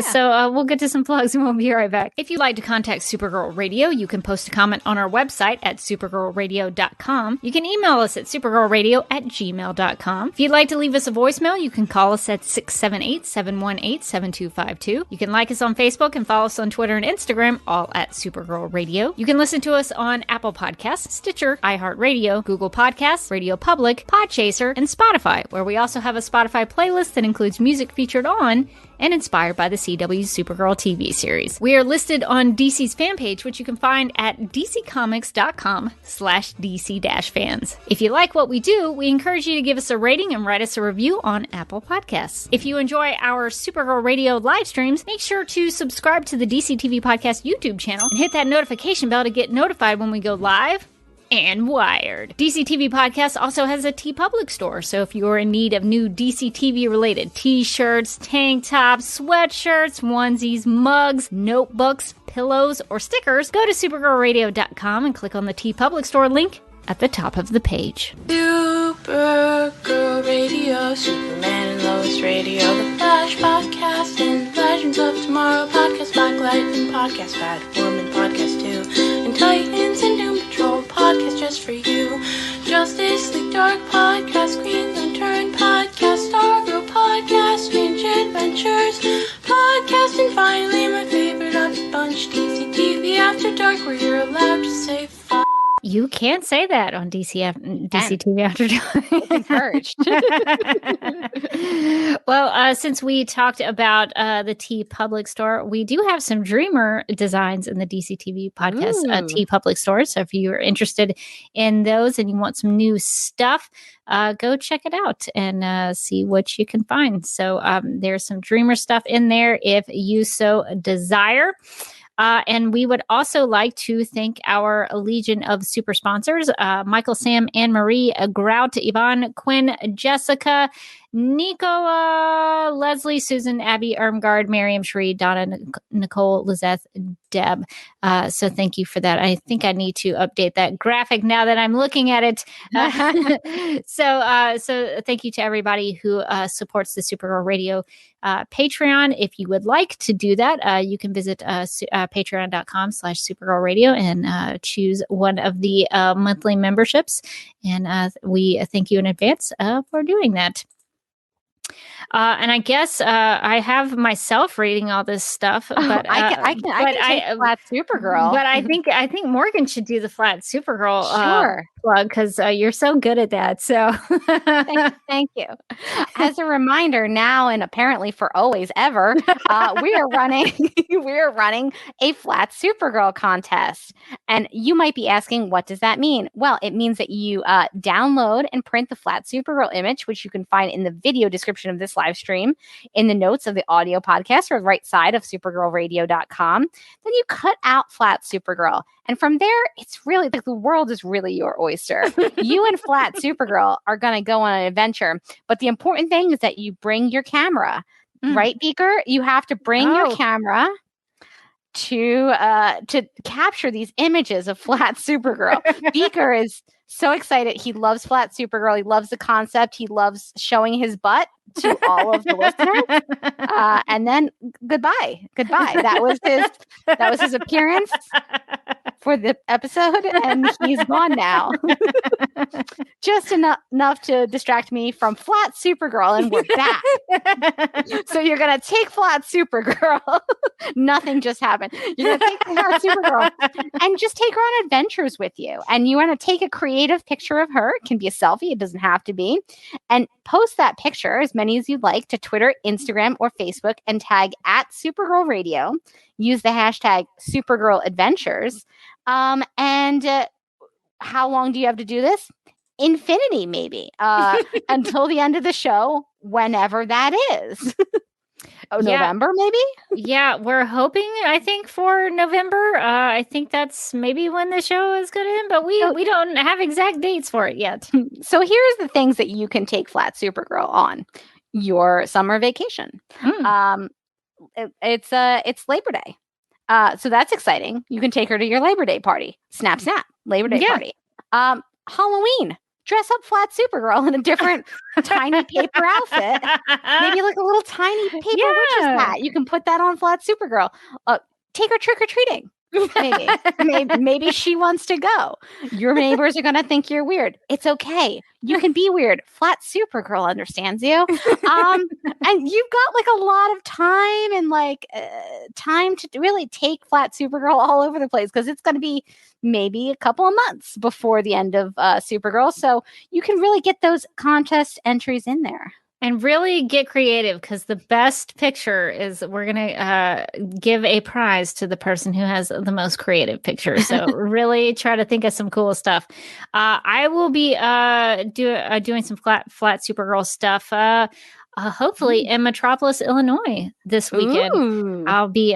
So we'll get to some plugs and we'll be right back. If you'd like to contact Supergirl Radio, you can post a comment on our website at supergirlradio.com. You can email us at supergirlradio@gmail.com. If you'd like to leave us a voicemail, you can call us at 678-718-7252. You can like us on Facebook and follow us on Twitter and Instagram, all at Supergirl Radio. You can listen to us on Apple Podcasts, Stitcher, iHeartRadio, Google Podcasts, Radio Public, Podchaser, and Spotify, where we also have a Spotify playlist that includes music featured on and inspired by the CW's Supergirl TV series. We are listed on DC's fan page, which you can find at dccomics.com/DC-fans. If you like what we do, we encourage you to give us a rating and write us a review on Apple Podcasts. If you enjoy our Supergirl Radio live streams, make sure to subscribe to the DC TV Podcast YouTube channel and hit that notification bell to get notified when we go live and wired. DC TV Podcast also has a TeePublic store, so if you're in need of new DC TV related t-shirts, tank tops, sweatshirts, onesies, mugs, notebooks, pillows, or stickers, go to supergirlradio.com and click on the TeePublic store link at the top of the page. Supergirl Radio, Superman and Lois Radio, The Flash Podcast, and Legends of Tomorrow Podcast, Black Lightning Podcast, Batwoman Podcast 2, and Titans and Doom Patrol Podcast just for you, Justice League Dark Podcast, Green Lantern Podcast, Stargirl Podcast, finally my favorite of the bunch, DCTV After Dark, where you're allowed to say fuck. You can't say that on DCTV After Dark. Encouraged. Well, since we talked about the T Public Store, we do have some Dreamer designs in the DCTV podcast T Public Store. So if you're interested in those and you want some new stuff, go check it out and see what you can find. So there's some Dreamer stuff in there if you so desire. And we would also like to thank our legion of super sponsors, Michael, Sam, Anne Marie, Grout, Yvonne, Quinn, Jessica, Nicola, Leslie, Susan, Abby, Ermgard, Miriam, Shree, Donna, Nicole, Lizeth, Deb. So thank you for that. I think I need to update that graphic now that I'm looking at it. So thank you to everybody who supports the Supergirl Radio Patreon. If you would like to do that, you can visit patreon.com/Supergirl Radio and choose one of the monthly memberships. And we thank you in advance for doing that. And I guess I have myself reading all this stuff, but I can take Flat Supergirl. But I think Morgan should do the Flat Supergirl plug because you're so good at that. So thank you. As a reminder, now and apparently for always ever, we are running a Flat Supergirl contest. And you might be asking, what does that mean? Well, it means that you download and print the Flat Supergirl image, which you can find in the video description of this live stream, in the notes of the audio podcast or the right side of supergirlradio.com. Then you cut out Flat Supergirl. And from there, it's really like the world is really your oyster. You and Flat Supergirl are going to go on an adventure. But the important thing is that you bring your camera, right, Beaker? You have to bring your camera to capture these images of Flat Supergirl. Beaker is so excited. He loves Flat Supergirl. He loves the concept. He loves showing his butt to all of the listeners. And then goodbye. That was his appearance for the episode, and he's gone now. Just enough to distract me from Flat Supergirl, and we're back. So you're gonna take Flat Supergirl. Nothing just happened. You're gonna take Flat Supergirl and just take her on adventures with you. And you want to take a creative picture of her. It can be a selfie. It doesn't have to be. And post that picture, as many as you'd like, to Twitter, Instagram, or Facebook, and tag @Supergirl Radio. Use the hashtag Supergirl Adventures. And how long do you have to do this? Infinity, maybe, until the end of the show, whenever that is. November, maybe? Yeah, we're hoping, I think, for November. I think that's maybe when the show is going to end, but we don't have exact dates for it yet. So here's the things that you can take Flat Supergirl on. Your summer vacation. It's Labor Day. So that's exciting. You can take her to your Labor Day party. Snap, Labor Day party. Halloween. Dress up Flat Supergirl in a different tiny paper outfit. Maybe like a little tiny paper witch's hat. You can put that on Flat Supergirl. Take her trick-or-treating. Maybe she wants to go. Your neighbors are going to think you're weird. It's okay. You can be weird. Flat Supergirl understands you. And you've got like a lot of time and time to really take Flat Supergirl all over the place, because it's going to be maybe a couple of months before the end of Supergirl. So you can really get those contest entries in there. And really get creative, because the best picture is we're going to give a prize to the person who has the most creative picture. So really try to think of some cool stuff. I will be doing some flat Supergirl stuff. Hopefully in Metropolis, Illinois this weekend. Ooh. I'll be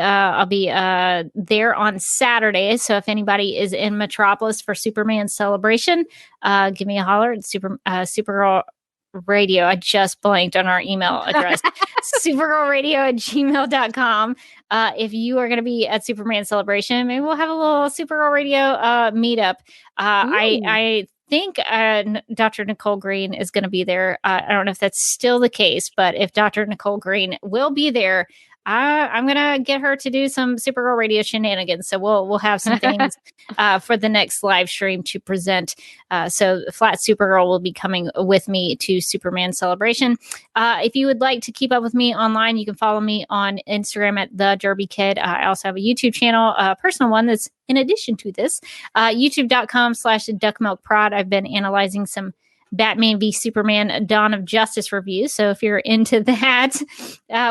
there on Saturday. So if anybody is in Metropolis for Superman Celebration, give me a holler at Supergirl Radio. I just blanked on our email address. supergirlradio@gmail.com. If you are going to be at Superman Celebration, maybe we'll have a little Supergirl Radio meetup. I think Dr. Nicole Green is going to be there. I don't know if that's still the case, but if Dr. Nicole Green will be there, I'm gonna get her to do some Supergirl Radio shenanigans. So we'll have some things for the next live stream to present. So Flat Supergirl will be coming with me to Superman Celebration. If you would like to keep up with me online, you can follow me on Instagram at the Derby Kid. I also have a YouTube channel, a personal one that's in addition to this, youtube.com/duckmilkprod. I've been analyzing some Batman v Superman Dawn of Justice review. So if you're into that,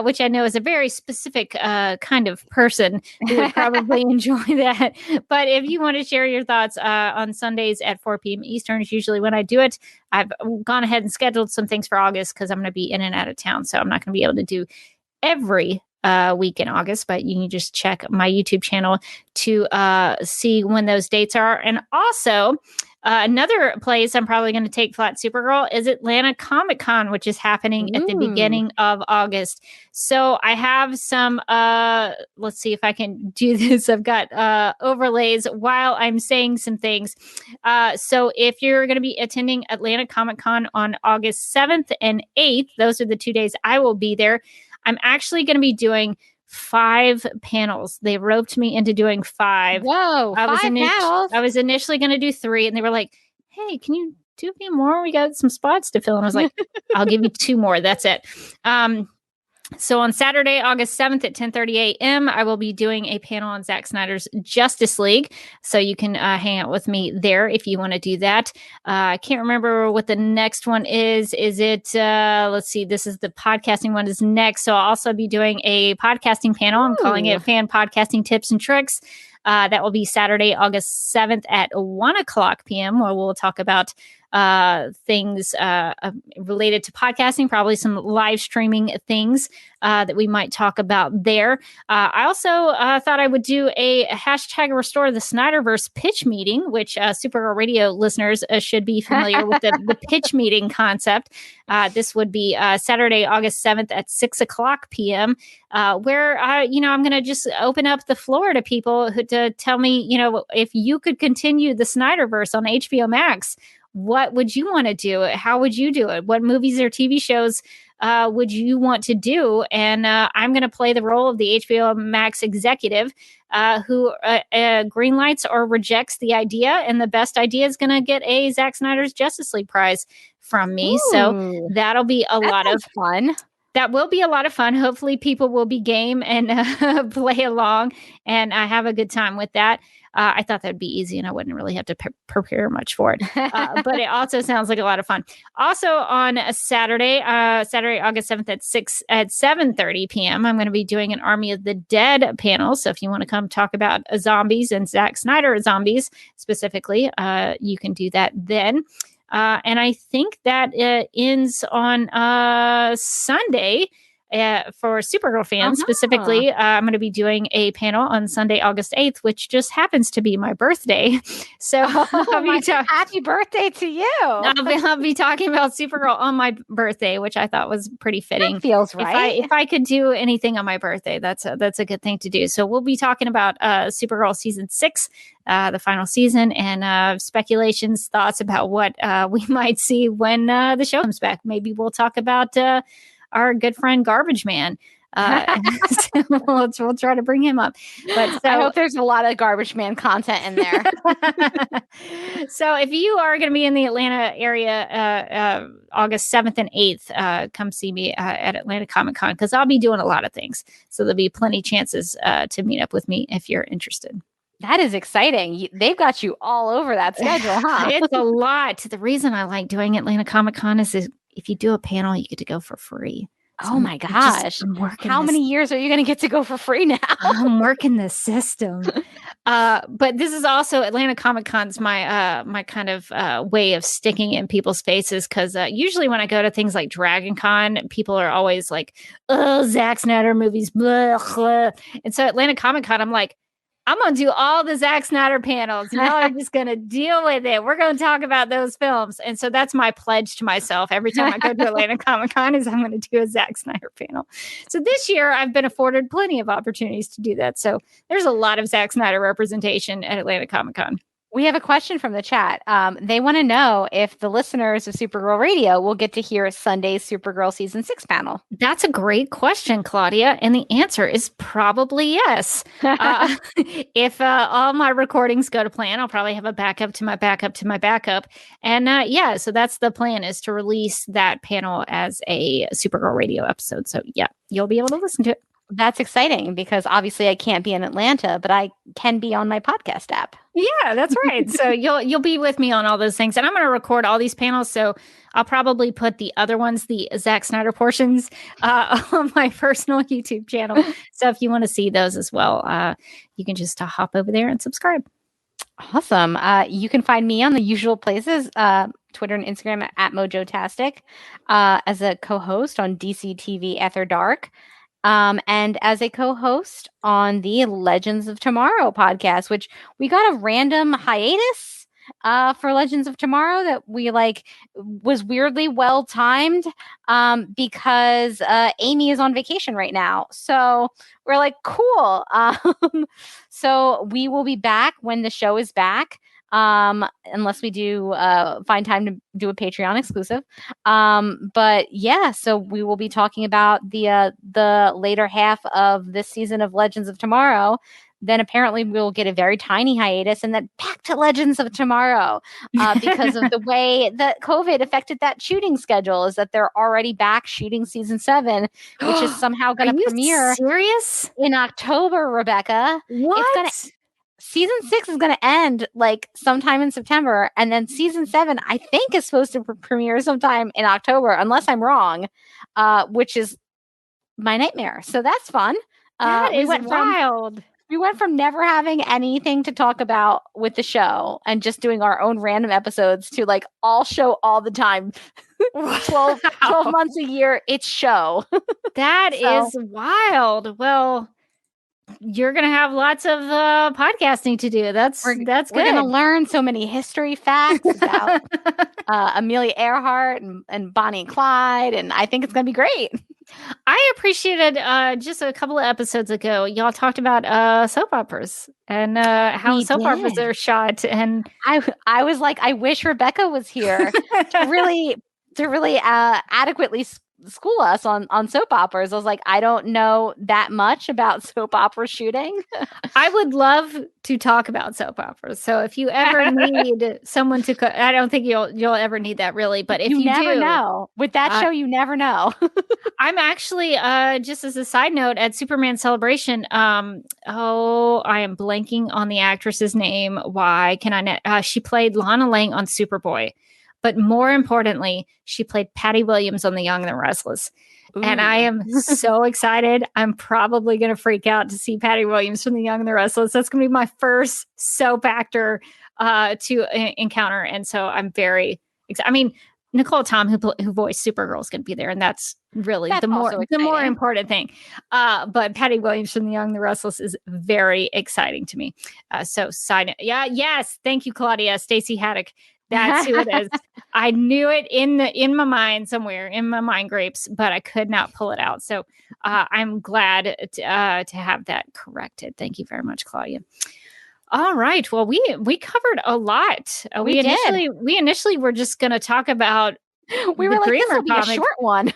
which I know is a very specific kind of person who would probably enjoy that. But if you want to share your thoughts on Sundays at 4 p.m. Eastern is usually when I do it. I've gone ahead and scheduled some things for August because I'm going to be in and out of town. So I'm not going to be able to do every week in August, but you can just check my YouTube channel to see when those dates are. And also, another place I'm probably going to take Flat Supergirl is Atlanta Comic Con, which is happening at the beginning of August. So I have some, let's see if I can do this. I've got overlays while I'm saying some things. So if you're going to be attending Atlanta Comic Con on August 7th and 8th, those are the 2 days I will be there. I'm actually going to be doing 5 panels. They roped me into doing 5. Whoa, five panels. I was initially going to do 3, and they were like, hey, can you do a few more? We got some spots to fill. And I was like, I'll give you 2 more. That's it. So on Saturday, August 7th at 10:30 a.m., I will be doing a panel on Zack Snyder's Justice League. So you can hang out with me there if you want to do that. I can't remember what the next one is. Is it, let's see, this is the podcasting one is next. So I'll also be doing a podcasting panel. I'm calling it Fan Podcasting Tips and Tricks. That will be Saturday, August 7th at 1:00 p.m., where we'll talk about things related to podcasting, probably some live streaming things that we might talk about there. I also thought I would do a hashtag Restore the Snyderverse pitch meeting, which Supergirl Radio listeners should be familiar with the pitch meeting concept. This would be Saturday, August 7th at 6:00 p.m., where, I'm going to just open up the floor to people to tell me, if you could continue the Snyderverse on HBO Max, what would you want to do? How would you do it? What movies or TV shows would you want to do? And I'm going to play the role of the HBO Max executive who greenlights or rejects the idea. And the best idea is going to get a Zack Snyder's Justice League prize from me. Ooh, so that'll be a lot of fun. That will be a lot of fun. Hopefully people will be game and play along and have a good time with that. I thought that'd be easy and I wouldn't really have to prepare much for it. But it also sounds like a lot of fun. Also on a Saturday, August 7th at 7:30 p.m., I'm going to be doing an Army of the Dead panel. So if you want to come talk about zombies and Zack Snyder zombies specifically, you can do that then. And I think that ends on Sunday. For Supergirl fans specifically, I'm going to be doing a panel on Sunday, August 8th, which just happens to be my birthday. So happy birthday to you. I'll be talking about Supergirl on my birthday, which I thought was pretty fitting. That feels right. If I could do anything on my birthday, that's a good thing to do. So we'll be talking about Supergirl season 6, the final season, and speculations, thoughts about what we might see when the show comes back. Maybe we'll talk about our good friend Garbage Man. So we'll try to bring him up. But I hope there's a lot of Garbage Man content in there. So if you are going to be in the Atlanta area August 7th and 8th, come see me at Atlanta Comic Con because I'll be doing a lot of things. So there'll be plenty of chances to meet up with me if you're interested. That is exciting. They've got you all over that schedule, huh? It's a lot. The reason I like doing Atlanta Comic Con is if you do a panel, you get to go for free. So oh my gosh. How many years are you going to get to go for free now? I'm working the system. But this is also Atlanta Comic Con's my kind of way of sticking in people's faces. Cause usually when I go to things like Dragon Con, people are always like, oh, Zack Snyder movies, blah, blah. And so Atlanta Comic Con, I'm like, I'm going to do all the Zack Snyder panels. Y'all are just going to deal with it. We're going to talk about those films. And so that's my pledge to myself. Every time I go to Atlanta Comic Con is I'm going to do a Zack Snyder panel. So this year I've been afforded plenty of opportunities to do that. So there's a lot of Zack Snyder representation at Atlanta Comic Con. We have a question from the chat. They want to know if the listeners of Supergirl Radio will get to hear Sunday's Supergirl Season 6 panel. That's a great question, Claudia. And the answer is probably yes. If all my recordings go to plan, I'll probably have a backup to my backup to my backup. And so that's the plan, is to release that panel as a Supergirl Radio episode. So yeah, you'll be able to listen to it. That's exciting because obviously I can't be in Atlanta, but I can be on my podcast app. Yeah, that's right. So you'll be with me on all those things. And I'm going to record all these panels. So I'll probably put the other ones, the Zack Snyder portions, on my personal YouTube channel. So if you want to see those as well, you can just hop over there and subscribe. Awesome. You can find me on the usual places, Twitter and Instagram at Mojotastic, as a co-host on DCTV After Dark. And as a co-host on the Legends of Tomorrow podcast, which we got a random hiatus for Legends of Tomorrow that we was weirdly well timed because Amy is on vacation right now. So we're like, cool. So we will be back when the show is back. Unless we do find time to do a Patreon exclusive. But yeah, so we will be talking about the later half of this season of Legends of Tomorrow. Then apparently we'll get a very tiny hiatus and then back to Legends of Tomorrow because of the way that COVID affected that shooting schedule, is that they're already back shooting season 7, which is somehow going to premiere serious? In October, Rebecca. What? Season 6 is going to end sometime in September, and then season 7, I think, is supposed to premiere sometime in October, unless I'm wrong, which is my nightmare. So that's fun. That is wild. We went from never having anything to talk about with the show and just doing our own random episodes to all show all the time. 12 months a year, it's show. That is wild. Well, you're going to have lots of podcasting to do. That's good. We're going to learn so many history facts about Amelia Earhart and Bonnie and Clyde, and I think it's going to be great. I appreciated just a couple of episodes ago, y'all talked about soap operas and how soap operas are shot. And I was like, I wish Rebecca was here to really adequately school us on soap operas. I was like, I don't know that much about soap opera shooting. I would love to talk about soap operas. So if you ever need someone to, I don't think you'll ever need that really, but if you never do, know with that show, you never know. I'm actually just as a side note at Superman Celebration. I am blanking on the actress's name. Why can I? She played Lana Lang on Superboy. But more importantly, she played Patty Williams on The Young and the Restless. Ooh. And I am so excited. I'm probably going to freak out to see Patty Williams from The Young and the Restless. That's going to be my first soap actor to encounter. And so I'm very excited. I mean, Nicole Tom, who voiced Supergirl, is going to be there. And that's really the more important thing. But Patty Williams from The Young and the Restless is very exciting to me. So sign it. Yeah. Yes. Thank you, Claudia. Stacey Haddock. That's who it is. I knew it in my mind somewhere, in my mind grapes, but I could not pull it out. So I'm glad to have that corrected. Thank you very much, Claudia. All right. Well, we covered a lot. We initially were just going to talk about. We were like, this will be a short one.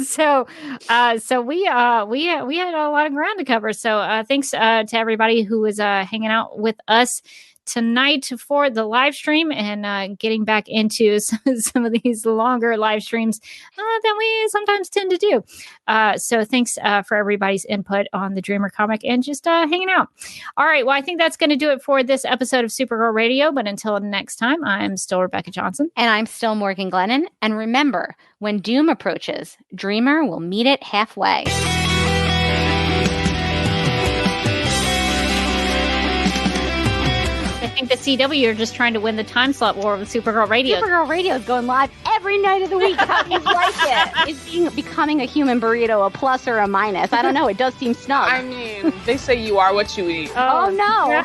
So we had a lot of ground to cover. So thanks to everybody who was hanging out with us tonight for the live stream and getting back into some of these longer live streams than we sometimes tend to do. So thanks for everybody's input on the Dreamer comic and just hanging out. All right. Well, I think that's going to do it for this episode of Supergirl Radio. But until next time, I'm still Rebecca Johnson. And I'm still Morgan Glennon. And remember, when doom approaches, Dreamer will meet it halfway. I think the CW are just trying to win the time slot war with Supergirl Radio. Supergirl Radio is going live every night of the week. How do you like it? Is becoming a human burrito a plus or a minus? I don't know. It does seem snug. I mean, they say you are what you eat. Oh no. Yeah.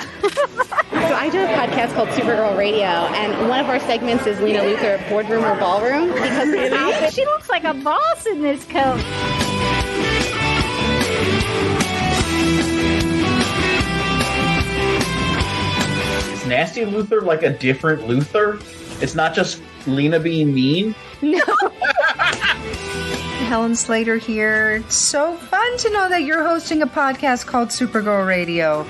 So I do a podcast called Supergirl Radio, and one of our segments is Lena Luthor, Boardroom or Ballroom. Because she looks like a boss in this coat. Is Nasty Luther like a different Luther? It's not just Lena being mean? No. Helen Slater here. It's so fun to know that you're hosting a podcast called Supergirl Radio.